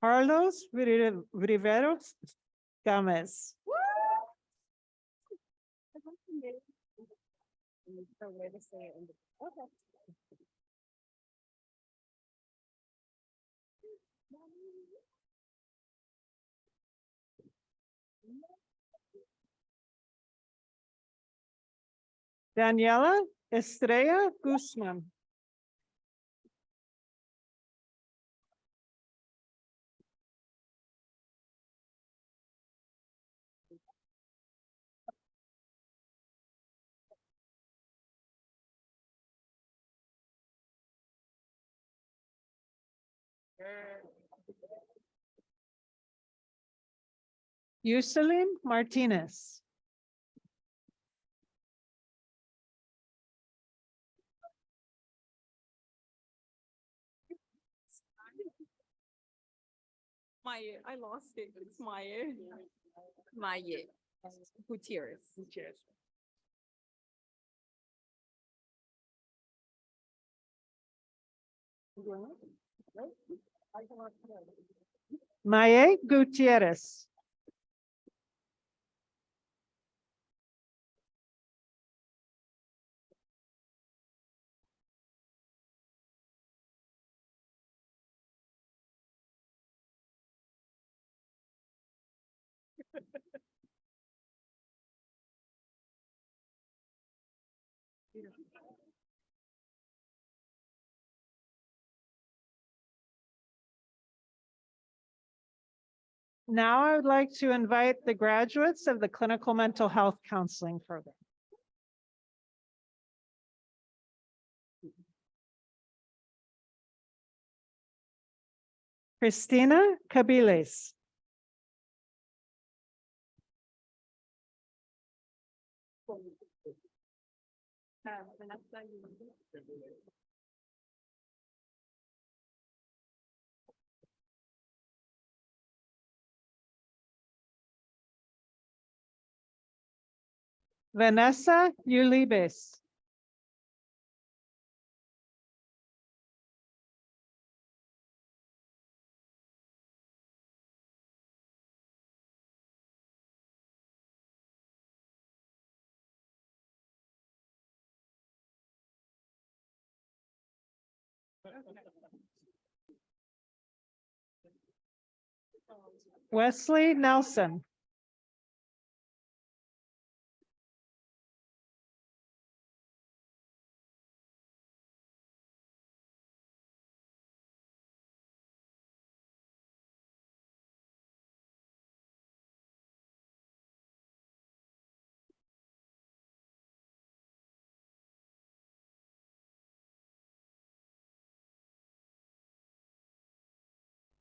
Carlos Riveros Gomez. Daniela Estrella Guzman. Yuselin Martinez. Maya, I lost it. It's Maya. Maya Gutierrez. Maye Gutierrez. Now I would like to invite the graduates of the Clinical Mental Health Counseling Program. Christina Cabiles. Vanessa Ulibes. Wesley Nelson.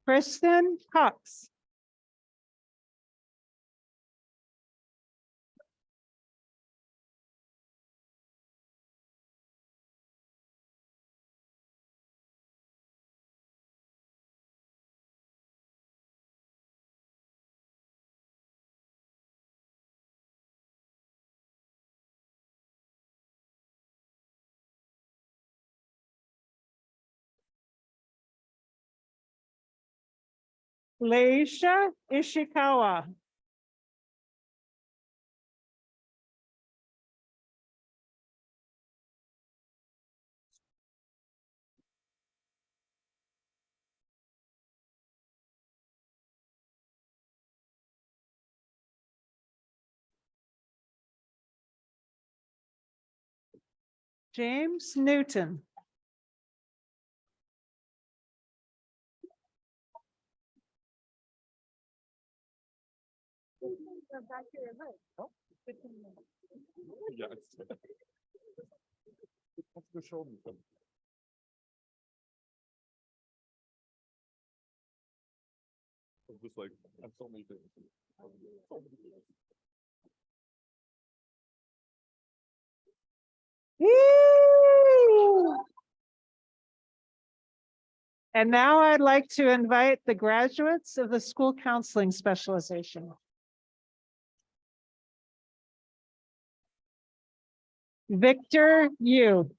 Kristen Cox. Leisha Ishikawa. James Newton. Yes. What's the shoulder? I'm just like, I have so many things. And now I'd like to invite the graduates of the school counseling specialization. Victor Yu.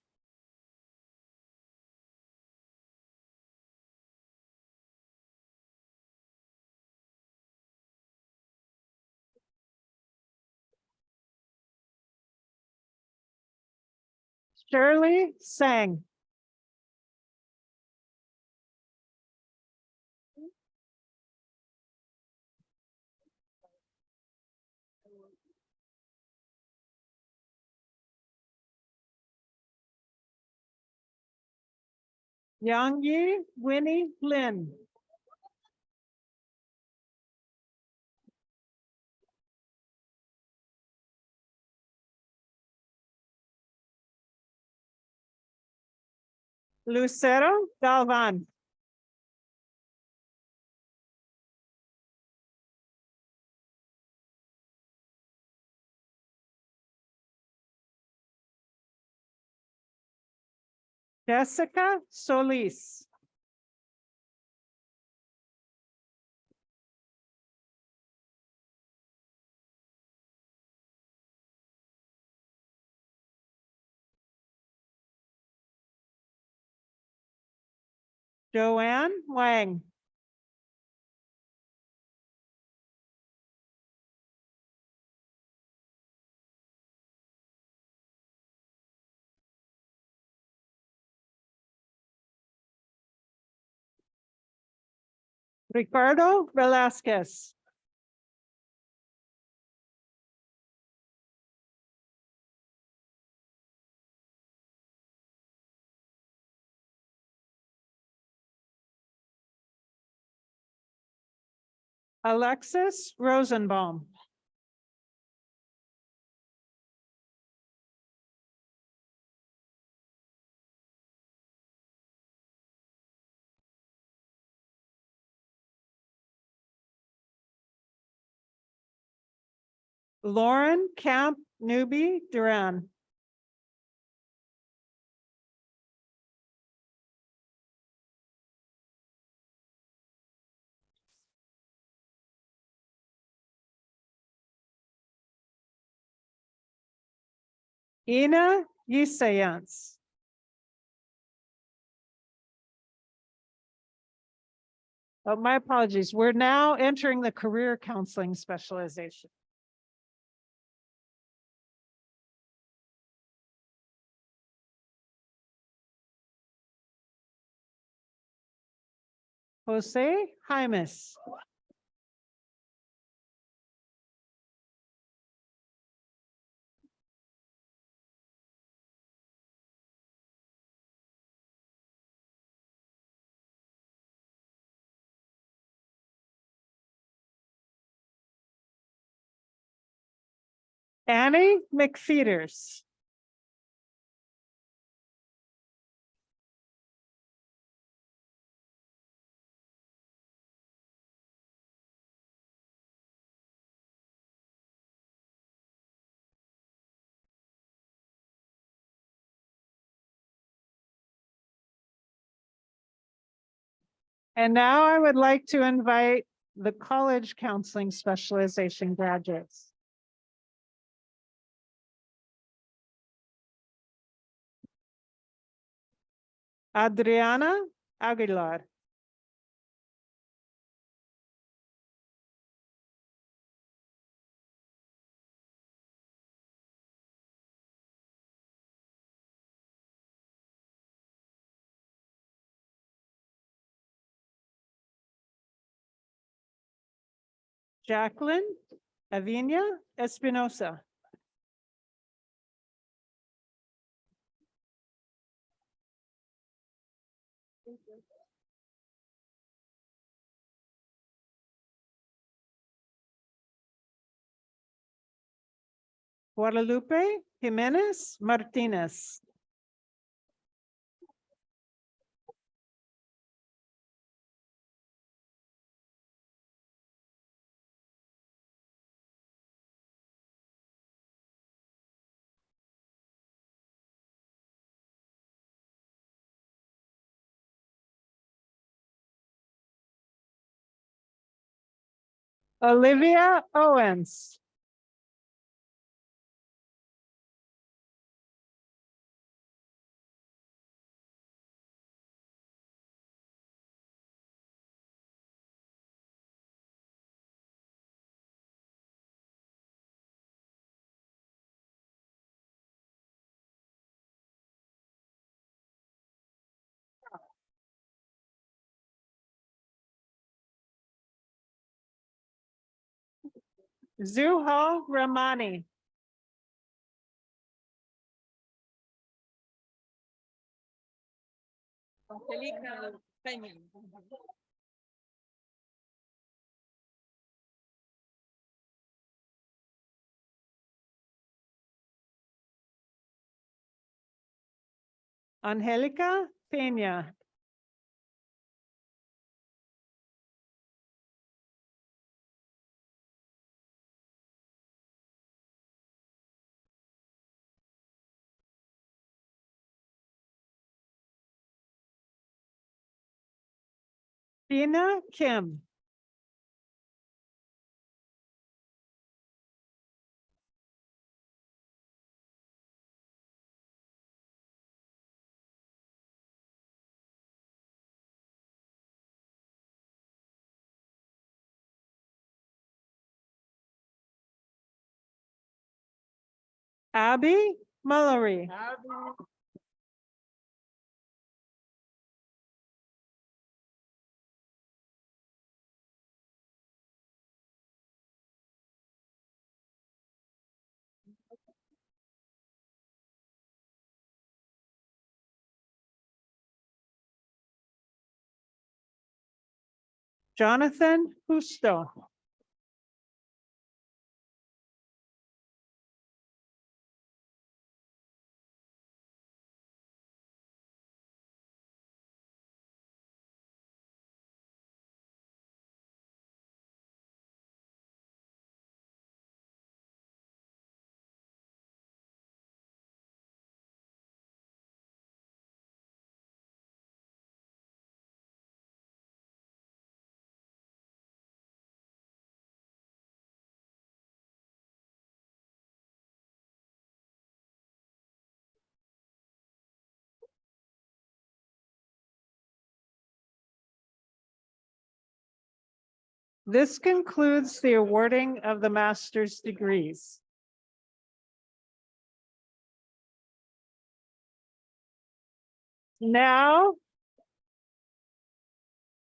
Shirley Sang. Yangyi Winnie Lin. Lucero Galvan. Jessica Solis. Joanne Wang. Ricardo Velasquez. Alexis Rosenbaum. Lauren Camp Newby Duran. Ina Yisayans. Oh, my apologies. We're now entering the career counseling specialization. Jose Jaimes. Annie McFeeters. And now I would like to invite the college counseling specialization graduates. Adriana Aguilar. Jacqueline Avinia Espinosa. Guadalupe Jimenez Martinez. Olivia Owens. Zuho Ramani. Angelica Peña. Tina Kim. Abby Mallory. Jonathan Justo. This concludes the awarding of the master's degrees. Now,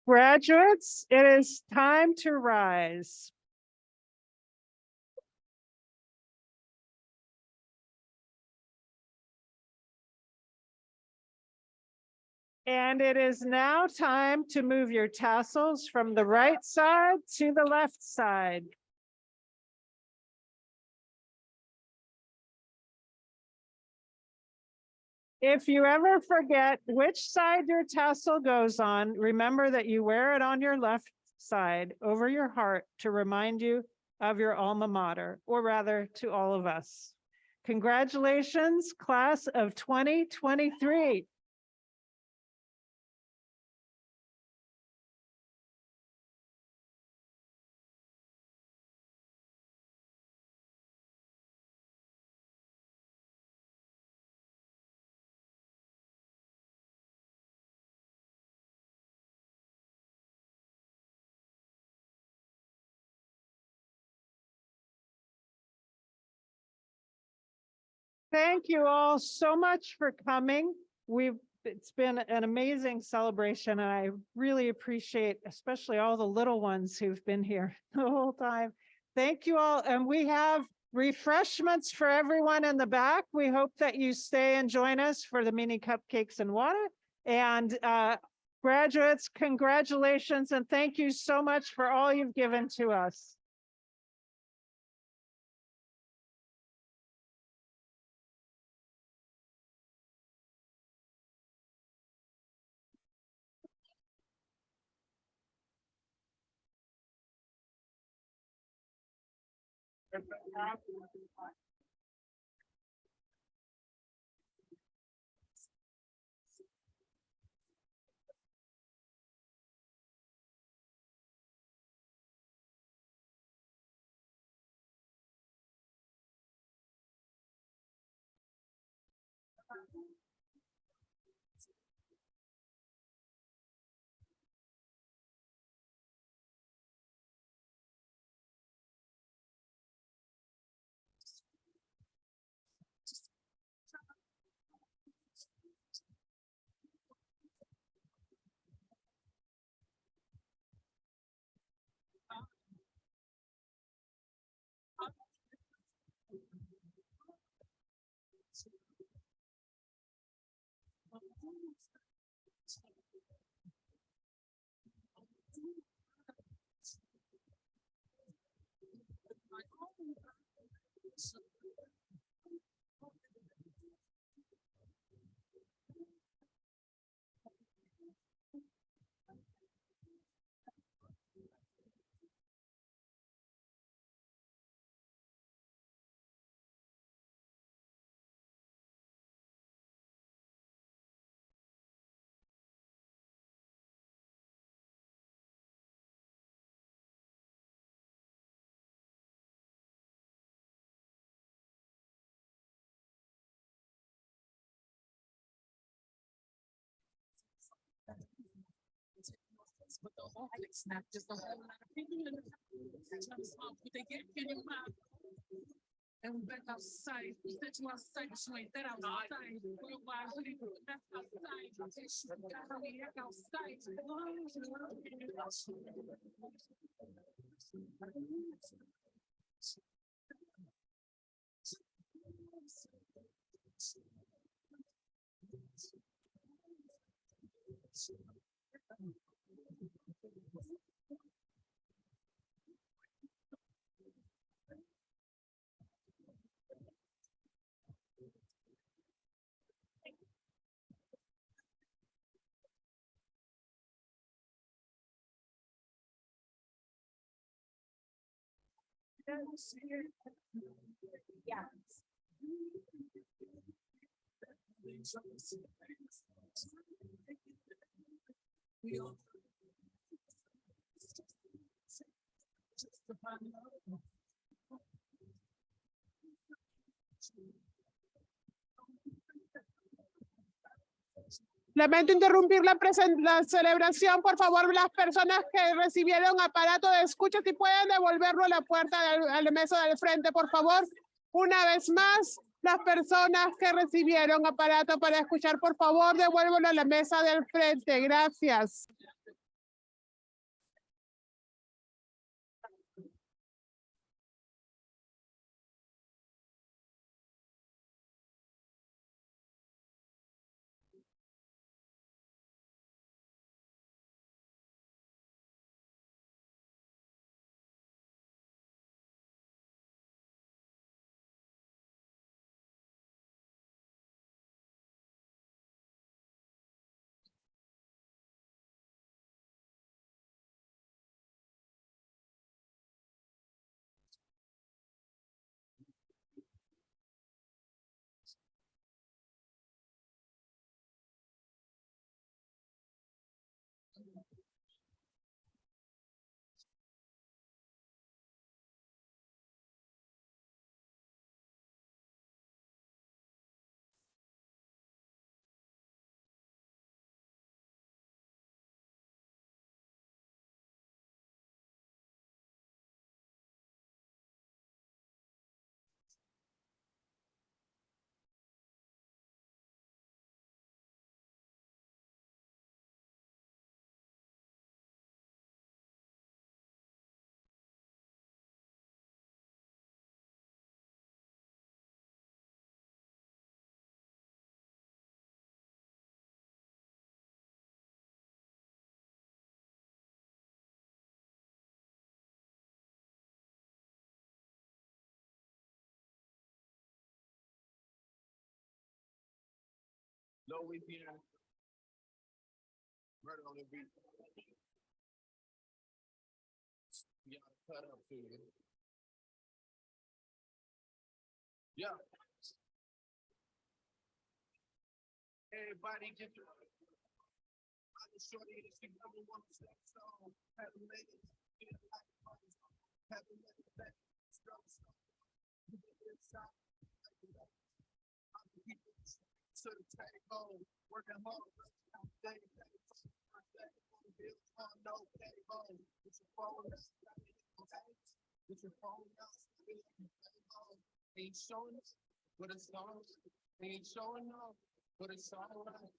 graduates, it is time to rise. And it is now time to move your tassels from the right side to the left side. If you ever forget which side your tassel goes on, remember that you wear it on your left side over your heart to remind you of your alma mater, or rather to all of us. Congratulations, class of 2023. Thank you all so much for coming. It's been an amazing celebration, and I really appreciate especially all the little ones who've been here the whole time. Thank you all, and we have refreshments for everyone in the back. We hope that you stay and join us for the mini cupcakes and water. And graduates, congratulations, and thank you so much for all you've given to us. But the whole snap just a whole lot of people in the they get in your mouth. And we back outside. We set you outside, but you ain't that outside. Worldwide, what do you do? That's outside. We act outside. Yeah. Lamento interrumpir la celebración. Por favor, las personas que recibieron aparato de escucha, si pueden devolverlo a la puerta a la mesa del frente, por favor. Una vez más, las personas que recibieron aparato para escuchar, por favor, devuélvelo a la mesa del frente. Gracias. Louisiana. Murder on the beat. Y'all cut up to you. Yeah. Everybody get your shorty, she number one sex song. Have a minute. Have a minute. Strong song. Inside. To the table, working hard. Day, no table. With your phone, with your phone, ain't showing us what it's on. Ain't showing up what it's all right.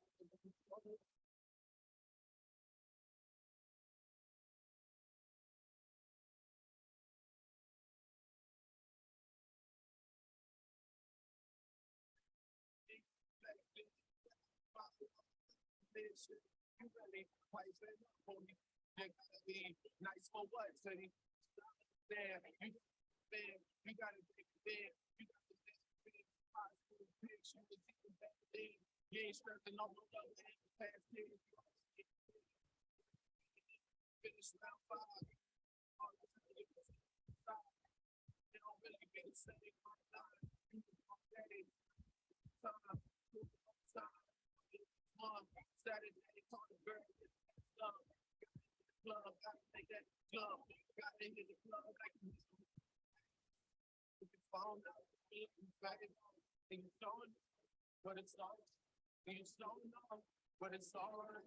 You really quite been for me. You gotta be nice for what, city? There, you gotta be there. You got to be big, positive, big, you can take it back there. You ain't stressing on the love and the past year. Finish round 5. All the time you can see inside. They don't really get the same on time. You can go day, time, Saturday, call the girl, club, gotta take that club, gotta hit the club like you found out, you showing what it's all, you showing up what it's all right.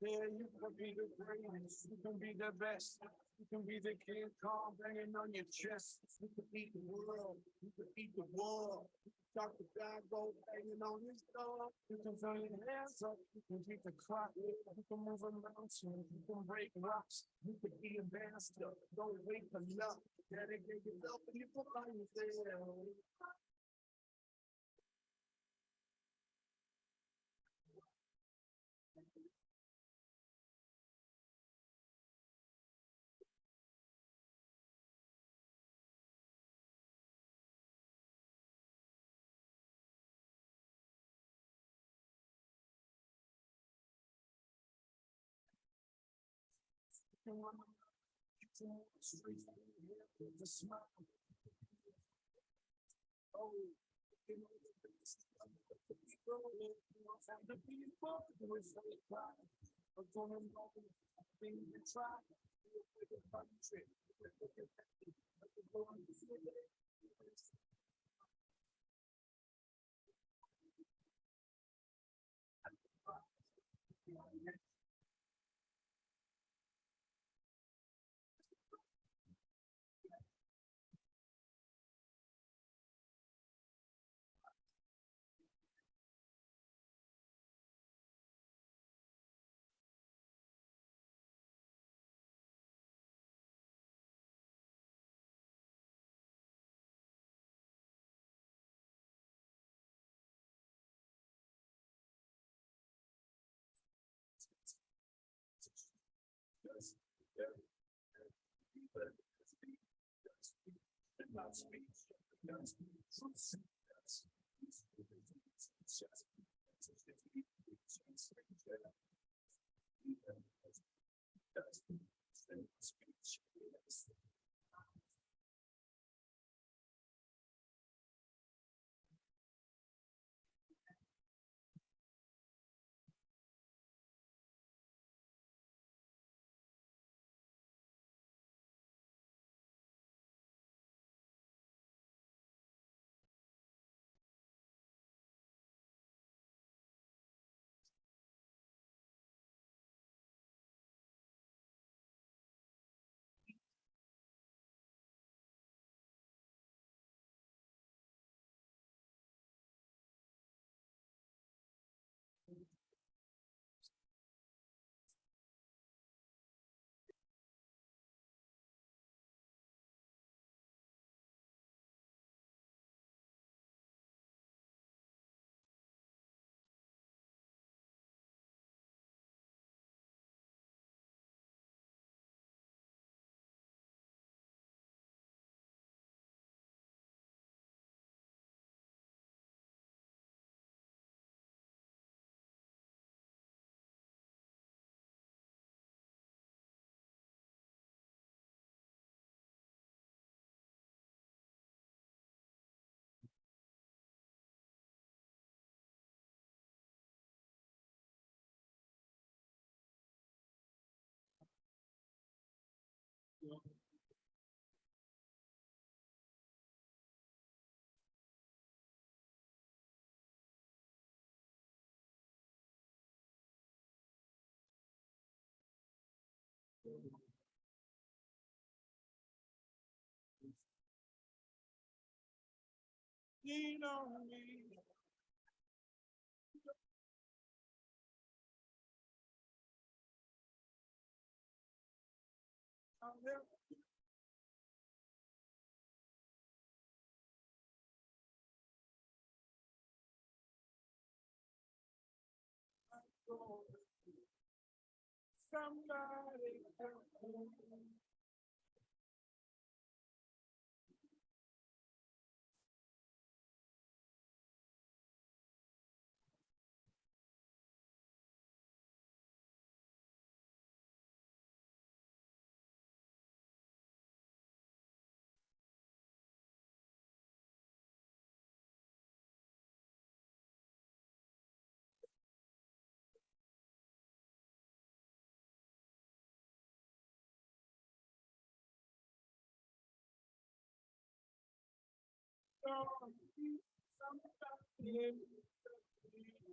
Yeah, you can be the greatest, you can be the best, you can be the King Kong banging on your chest. You can beat the world, you can beat the world. Talk to God, go banging on his door. You can throw your hands up, you can beat the clock, you can move a mountain, you can break rocks, you can be a master. Don't wait for luck, dedicate yourself and you put on yourself. Lean on me. I'm there. Somebody help me. Somebody help me.